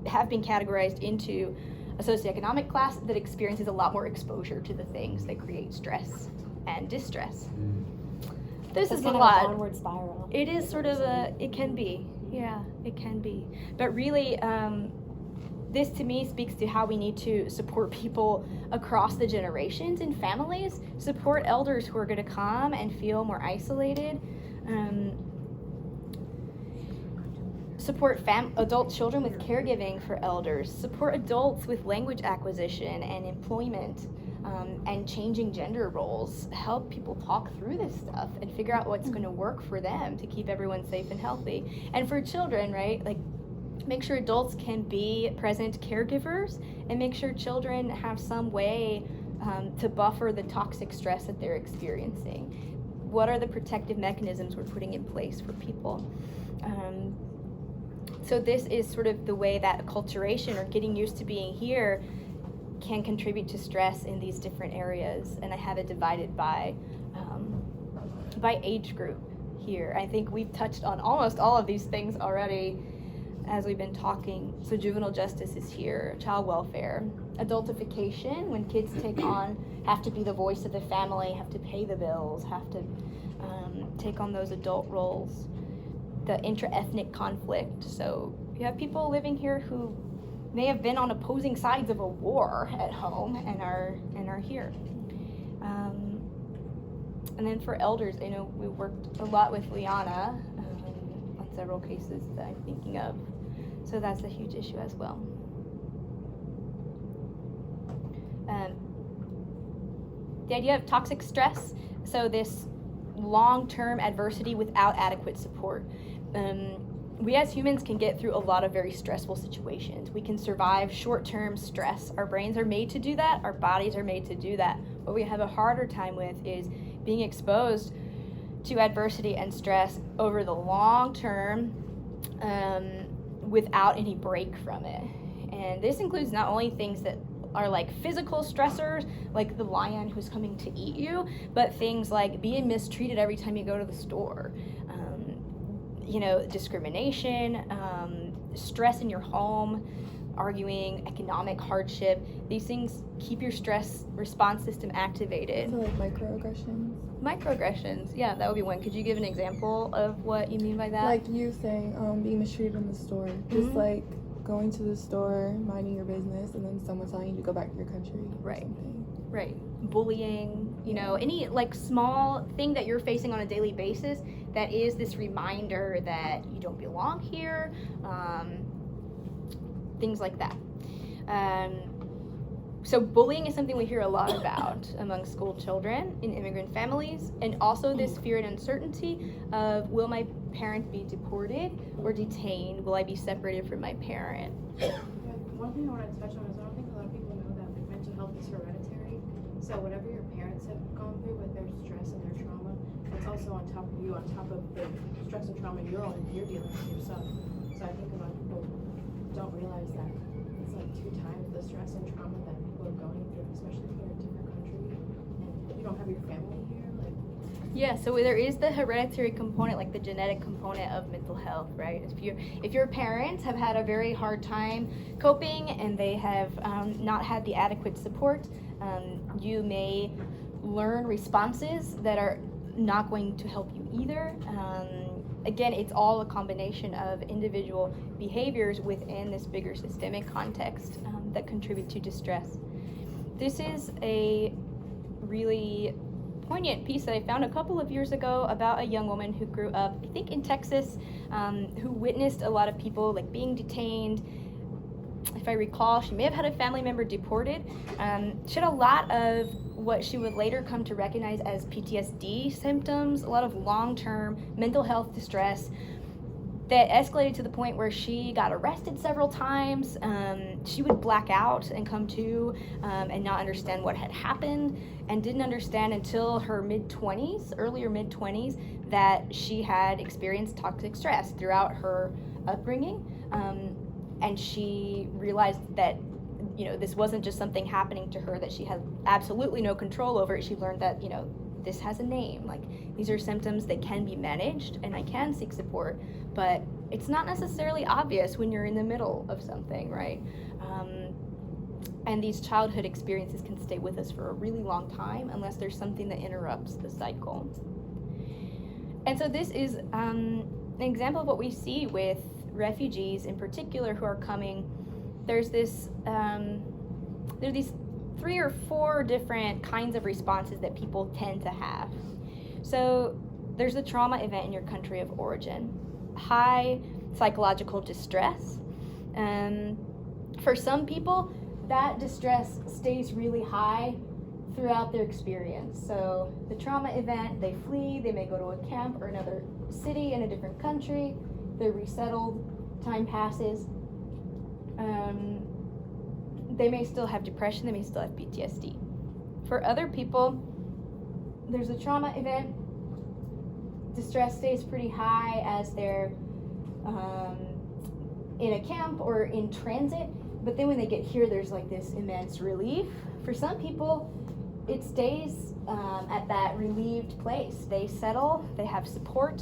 Speaker 3: have been categorized into a socioeconomic class that experiences a lot more exposure to the things that create stress and distress. This is a lot.
Speaker 7: An onward spiral.
Speaker 3: It is sort of it can be. Yeah, it can be. But really, this to me speaks to how we need to support people across the generations and families, support elders who are going to come and feel more isolated, support adult children with caregiving for elders, support adults with language acquisition and employment, and changing gender roles, help people talk through this stuff and figure out what's going to work for them to keep everyone safe and healthy. And for children, right, like, make sure adults can be present caregivers and make sure children have some way to buffer the toxic stress that they're experiencing. What are the protective mechanisms we're putting in place for people? So this is sort of the way that acculturation, or getting used to being here, can contribute to stress in these different areas. And I have it divided by age group here. I think we've touched on almost all of these things already as we've been talking. So juvenile justice is here, child welfare, adultification, when kids have to be the voice of the family, have to pay the bills, have to take on those adult roles, the intra-ethnic conflict. So you have people living here who may have been on opposing sides of a war at home and are here. And then for elders, we worked a lot with Liana on several cases that I'm thinking of. So that's a huge issue as well. The idea of toxic stress, so this long-term adversity without adequate support. We as humans can get through a lot of very stressful situations. We can survive short-term stress. Our brains are made to do that. Our bodies are made to do that. What we have a harder time with is being exposed to adversity and stress over the long term without any break from it. And this includes not only things that are like physical stressors, like the lion who's coming to eat you, but things like being mistreated every time you go to the store, discrimination, stress in your home, arguing, economic hardship. These things keep your stress response system activated.
Speaker 5: So like microaggressions?
Speaker 3: Microaggressions, yeah, that would be one. Could you give an example of what you mean by that?
Speaker 5: Like you saying being mistreated in the store. Just like going to the store, minding your business, and then someone telling you to go back to your country.
Speaker 3: Right. Right. Bullying, any like small thing that you're facing on a daily basis that is this reminder that you don't belong here, things like that. So bullying is something we hear a lot about among school children in immigrant families, and also this fear and uncertainty of, will my parent be deported or detained? Will I be separated from my parent?
Speaker 6: One thing I want to touch on is I don't think a lot of people know that mental health is hereditary. So whatever your parents have gone through with their stress and their trauma, it's also on top of you, on top of the stress and trauma you're dealing with yourself. So
Speaker 4: I think a lot of people don't realize that it's like 2 times the stress and trauma that people are going through, especially if they're in a different country and you don't have your family here. Like,
Speaker 3: Yeah, so there is the hereditary component, like the genetic component of mental health, right? If your parents have had a very hard time coping and they have not had the adequate support, you may learn responses that are not going to help you either. Again, it's all a combination of individual behaviors within this bigger systemic context that contribute to distress. This is a really poignant piece that I found a couple of years ago about a young woman who grew up, I think in Texas, who witnessed a lot of people like being detained. If I recall, she may have had a family member deported. She had a lot of what she would later come to recognize as PTSD symptoms, a lot of long-term mental health distress that escalated to the point where she got arrested several times. She would black out and come to and not understand what had happened, and didn't understand until her earlier mid-20s, that she had experienced toxic stress throughout her upbringing. And she realized that, this wasn't just something happening to her that she had absolutely no control over. She learned that, this has a name. Like, these are symptoms that can be managed and I can seek support, but it's not necessarily obvious when you're in the middle of something, right? And these childhood experiences can stay with us for a really long time unless there's something that interrupts the cycle. And so this is an example of what we see with refugees in particular who are coming. There's these 3 or 4 different kinds of responses that people tend to have. So there's a trauma event in your country of origin, high psychological distress. For some people, that distress stays really high throughout their experience. So the trauma event, they flee, they may go to a camp or another city in a different country, they're resettled, time passes. They may still have depression, they may still have PTSD. For other people, there's a trauma event, distress stays pretty high as they're in a camp or in transit, but then when they get here, there's like this immense relief. For some people, it stays at that relieved place. They settle, they have support,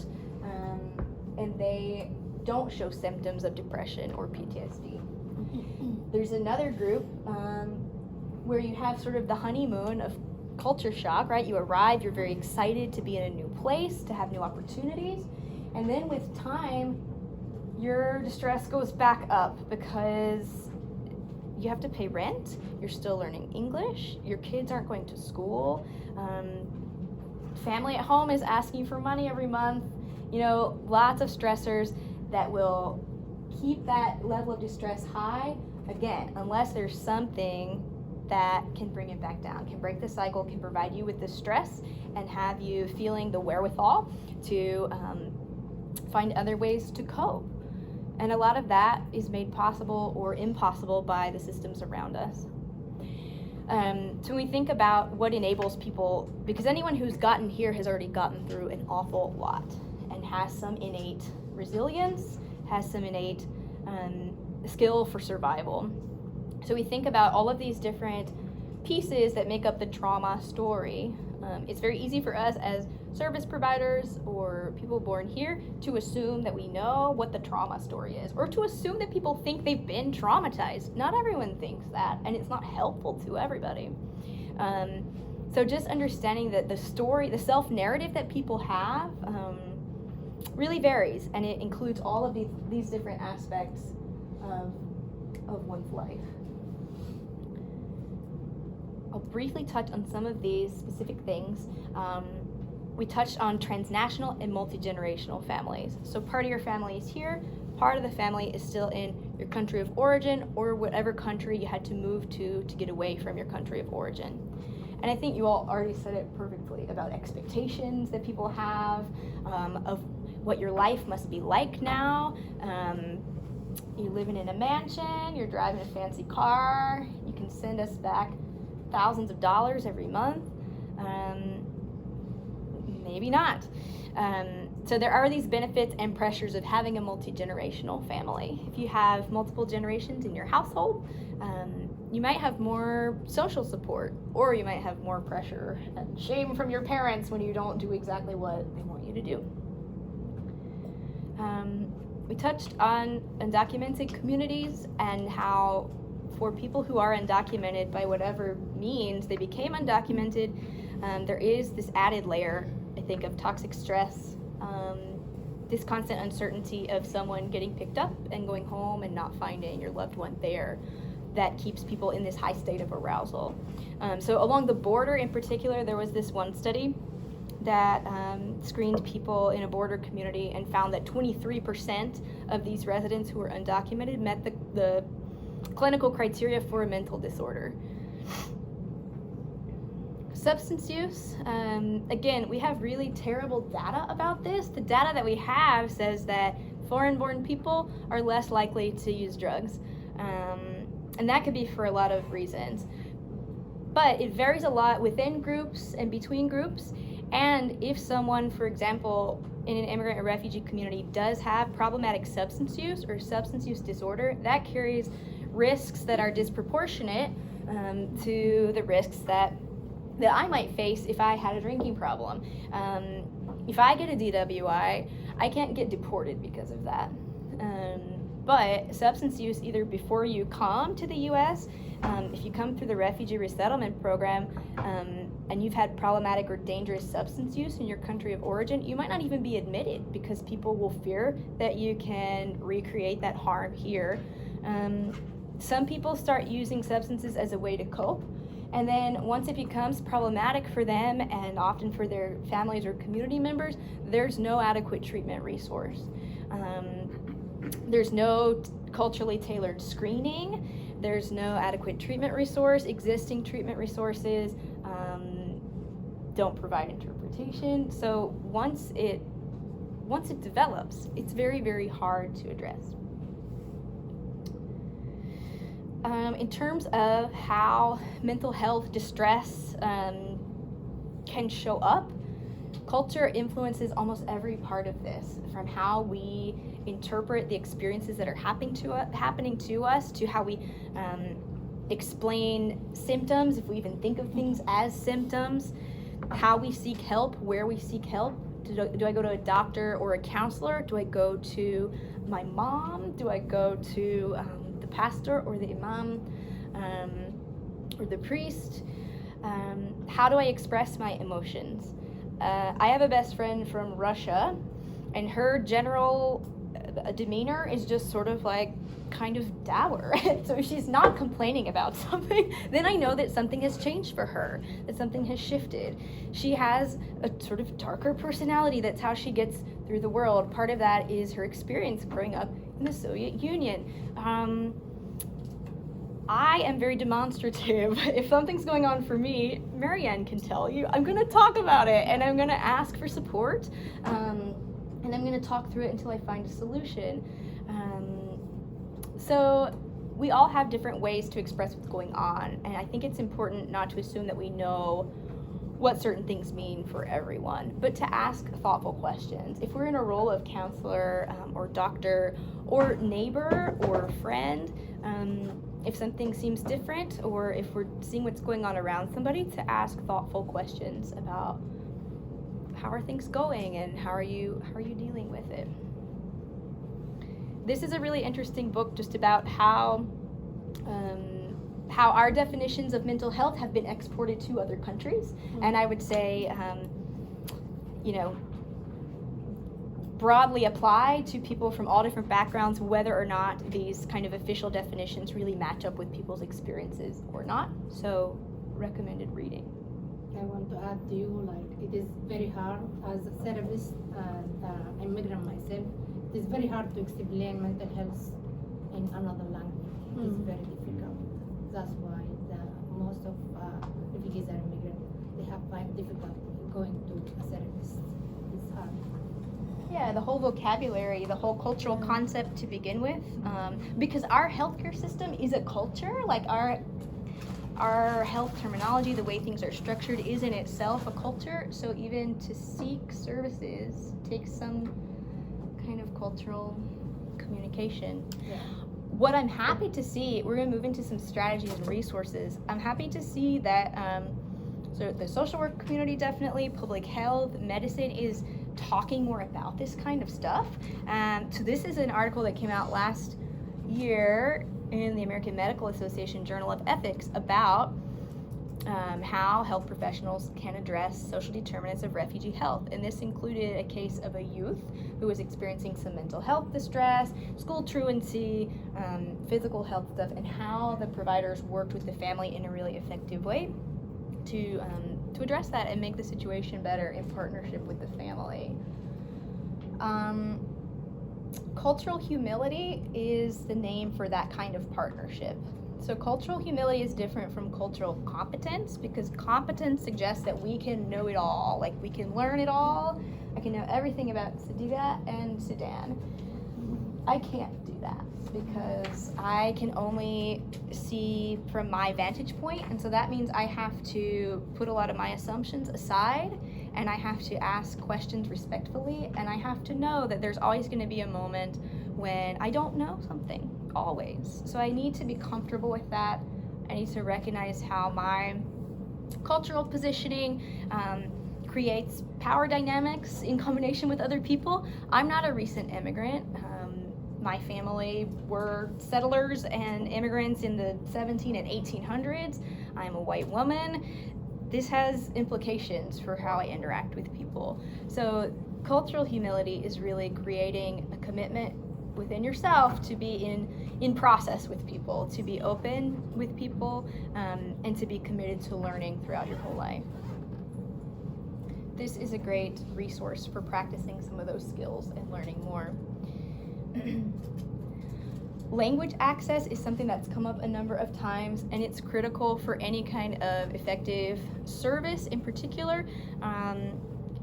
Speaker 3: and they don't show symptoms of depression or PTSD. There's another group where you have sort of the honeymoon of culture shock, right? You arrive, you're very excited to be in a new place, to have new opportunities, and then with time, your distress goes back up because you have to pay rent, you're still learning English, your kids aren't going to school, family at home is asking for money every month, lots of stressors that will keep that level of distress high, again, unless there's something that can bring it back down, can break the cycle, can provide you with the stress and have you feeling the wherewithal to find other ways to cope. And a lot of that is made possible or impossible by the systems around us. So when we think about what enables people, because anyone who's gotten here has already gotten through an awful lot and has some innate resilience, has some innate skill for survival. So we think about all of these different pieces that make up the trauma story. It's very easy for us as service providers or people born here to assume that we know what the trauma story is, or to assume that people think they've been traumatized. Not everyone thinks that, and it's not helpful to everybody. So just understanding that the story, the self-narrative that people have really varies, and it includes all of these different aspects of one's life. I'll briefly touch on some of these specific things. We touched on transnational and multi-generational families. So part of your family is here, part of the family is still in your country of origin or whatever country you had to move to get away from your country of origin. And I think you all already said it perfectly about expectations that people have of what your life must be like now. You're living in a mansion, you're driving a fancy car, you can send us back thousands of dollars every month. Maybe not. So there are these benefits and pressures of having a multi-generational family. If you have multiple generations in your household, you might have more social support, or you might have more pressure and shame from your parents when you don't do exactly what they want you to do. We touched on undocumented communities and how for people who are undocumented by whatever means they became undocumented, there is this added layer, I think, of toxic stress, this constant uncertainty of someone getting picked up and going home and not finding your loved one there, that keeps people in this high state of arousal. So along the border in particular, there was this one study that screened people in a border community and found that 23% of these residents who were undocumented met the clinical criteria for a mental disorder. Substance use, again, we have really terrible data about this. The data that we have says that foreign-born people are less likely to use drugs. And that could be for a lot of reasons. But it varies a lot within groups and between groups. And if someone, for example, in an immigrant or refugee community does have problematic substance use or substance use disorder, that carries risks that are disproportionate to the risks that I might face if I had a drinking problem. If I get a DWI, I can't get deported because of that. But substance use, either before you come to the U.S., if you come through the refugee resettlement program, and you've had problematic or dangerous substance use in your country of origin, you might not even be admitted because people will fear that you can recreate that harm here. Some people start using substances as a way to cope, and then once it becomes problematic for them and often for their families or community members, there's no adequate treatment resource. There's no culturally tailored screening. There's no adequate treatment resource. Existing treatment resources don't provide interpretation. So once it develops, it's very, very hard to address. In terms of how mental health distress can show up, culture influences almost every part of this, from how we interpret the experiences that are happening to us, to how we explain symptoms, if we even think of things as symptoms, how we seek help, where we seek help. Do I go to a doctor or a counselor? Do I go to my mom? Do I go to the pastor or the imam or the priest? How do I express my emotions? I have a best friend from Russia, and her general demeanor is just sort of like kind of dour. So if she's not complaining about something, then I know that something has changed for her, that something has shifted. She has a sort of darker personality. That's how she gets through the world. Part of that is her experience growing up in the Soviet Union. I am very demonstrative. If something's going on for me, Marianne can tell you. I'm going to talk about it, and I'm going to ask for support, and I'm going to talk through it until I find a solution. So we all have different ways to express what's going on, and I think it's important not to assume that we know what certain things mean for everyone, but to ask thoughtful questions. If we're in a role of counselor or doctor or neighbor or friend, if something seems different, or if we're seeing what's going on around somebody, to ask thoughtful questions about how are things going and how are you dealing with it. This is a really interesting book just about how our definitions of mental health have been exported to other countries, and I would say, broadly apply to people from all different backgrounds, whether or not these kind of official definitions really match up with people's experiences or not. So, recommended reading.
Speaker 9: I want to add to you, like, it is very hard as a therapist and immigrant myself. It is very hard to explain mental health in another language. It is very difficult. That's why most of refugees and immigrants, they have difficulty going to a therapist. It's hard.
Speaker 3: Yeah, the whole vocabulary, the whole cultural concept to begin with, because our healthcare system is a culture. Like our health terminology, the way things are structured, is in itself a culture. So even to seek services takes some kind of cultural communication.
Speaker 7: Yeah.
Speaker 3: What I'm happy to see, we're going to move into some strategies and resources. I'm happy to see that so the social work community, definitely, public health, medicine is talking more about this kind of stuff. So this is an article that came out last year in the American Medical Association Journal of Ethics about how health professionals can address social determinants of refugee health. And this included a case of a youth who was experiencing some mental health distress, school truancy, physical health stuff, and how the providers worked with the family in a really effective way to address that and make the situation better in partnership with the family. Cultural humility is the name for that kind of partnership. So cultural humility is different from cultural competence, because competence suggests that we can know it all, like we can learn it all. I can know everything about Sadiga and Sudan. I can't do that because I can only see from my vantage point, and so that means I have to put a lot of my assumptions aside, and I have to ask questions respectfully, and I have to know that there's always going to be a moment when I don't know something, always. So I need to be comfortable with that. I need to recognize how my cultural positioning creates power dynamics in combination with other people. I'm not a recent immigrant. My family were settlers and immigrants in the 17 and 1800s. I'm a white woman. This has implications for how I interact with people. So cultural humility is really creating a commitment within yourself to be in process with people, to be open with people, and to be committed to learning throughout your whole life. This is a great resource for practicing some of those skills and learning more. Language access is something that's come up a number of times, and it's critical for any kind of effective service in particular.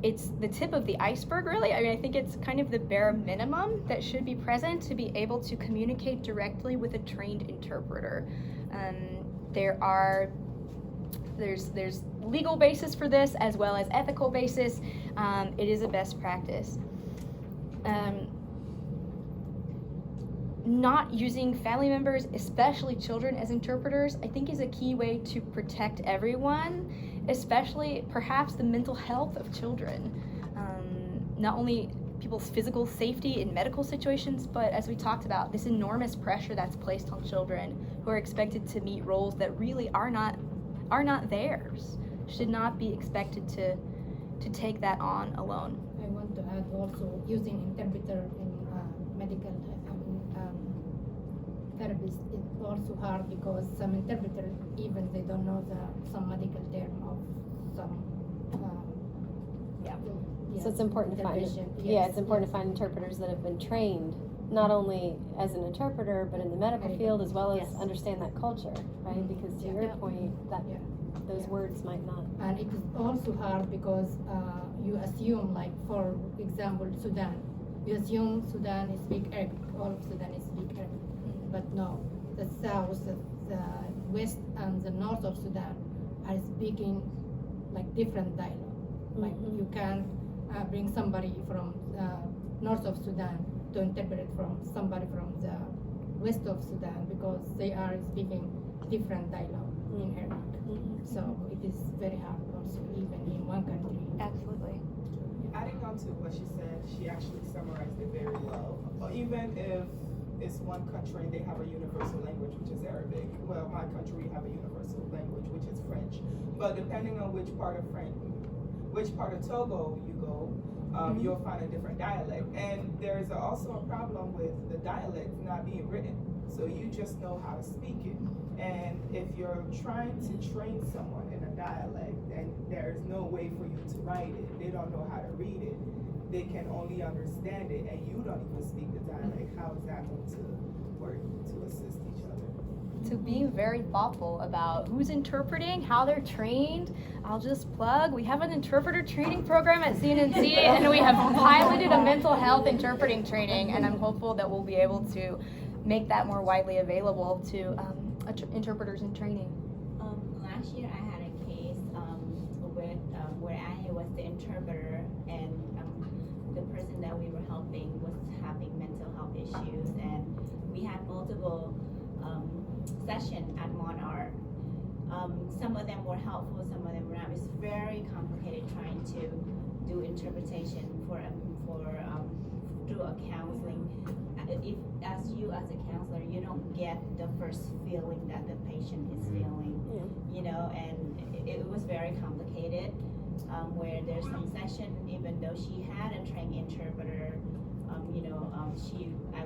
Speaker 3: It's the tip of the iceberg, really. I mean, I think it's kind of the bare minimum that should be present to be able to communicate directly with a trained interpreter. There's legal basis for this as well as ethical basis. It is a best practice. Not using family members, especially children, as interpreters, I think is a key way to protect everyone, especially perhaps the mental health of children. Not only people's physical safety in medical situations, but as we talked about, this enormous pressure that's placed on children who are expected to meet roles that really are not theirs, should not be expected to take that on alone.
Speaker 9: I want to add also using interpreter in medical therapist is also hard because some interpreters even they don't know some medical term of some
Speaker 7: So it's important to find it's important to find interpreters that have been trained not only as an interpreter but in the medical field as well as understand that culture, right? Because to your point, that those words might not.
Speaker 9: And it is also hard because you assume, like for example, Sudan. You assume Sudan is speak Arabic, all of Sudan is speak Arabic. But no, the south, the west, and the north of Sudan are speaking like different dialect. Like you can't bring somebody from north of Sudan to interpret from somebody from the west of Sudan because they are speaking different dialect in Arabic. So it is very hard also, even in one country.
Speaker 3: Absolutely.
Speaker 10: Adding on to what she said, she actually summarized it very well. Even if it's one country and they have a universal language, which is Arabic. Well, my country, we have a universal language, which is French. But depending on which part of Togo you go, you'll find a different dialect. And there's also a problem with the dialect not being written. So you just know how to speak it. And if you're trying to train someone in a dialect, and there's no way for you to write it, they don't know how to read it, they can only understand it, and you don't even speak the dialect, how is that going to work to assist each other?
Speaker 3: To being very thoughtful about who's interpreting, how they're trained. I'll just plug, we have an interpreter training program at CNNC, and we have piloted a mental health interpreting training, and I'm hopeful that we'll be able to make that more widely available to interpreters in training.
Speaker 8: last year I had a case where I was the interpreter, and the person that we were helping was having mental health issues, and we had multiple sessions at Monarch. Some of them were helpful, some of them were not. It's very complicated trying to do interpretation through a counseling. If as a counselor, you don't get the first feeling that the patient is feeling, you know, and it was very complicated. Where there's some session, even though she had a trained interpreter, I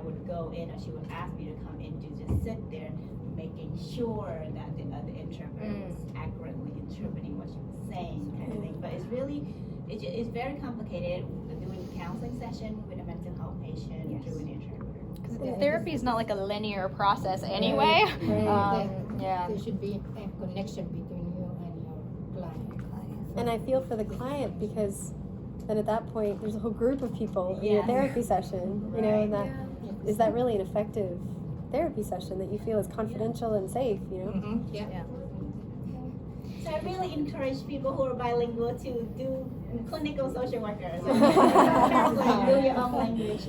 Speaker 8: would go in, or she would ask me to come in to just sit there, making sure that the other interpreter was accurately interpreting what she was saying, kind of thing. But it's really, it's very complicated doing a counseling session with a mental health patient through an interpreter.
Speaker 3: Because therapy is not like a linear process anyway.
Speaker 9: There should be a connection between you and your client.
Speaker 7: And I feel for the client, because then at that point there's a whole group of people in your therapy session, you know, and that is that really an effective therapy session that you feel is confidential and safe, you know?
Speaker 8: So I really encourage people who are bilingual to do clinical social workers. Do your own language.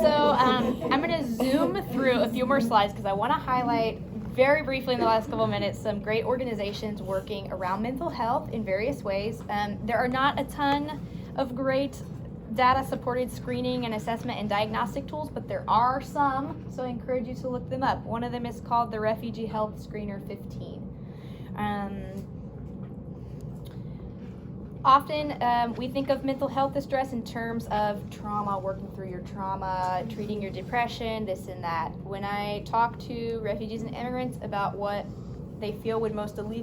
Speaker 13: So I'm going to zoom through a few more slides because I want to highlight very briefly in the last couple of minutes some great organizations working around mental health in various ways. There are not a ton of great data-supported screening and assessment and diagnostic tools, but there are some, so I encourage you to look them up. One of them is called the Refugee Health Screener 15. Often we think of mental health distress in terms of trauma, working through your trauma, treating your depression, this and that. When I talk to refugees and immigrants about what they feel would most alleviate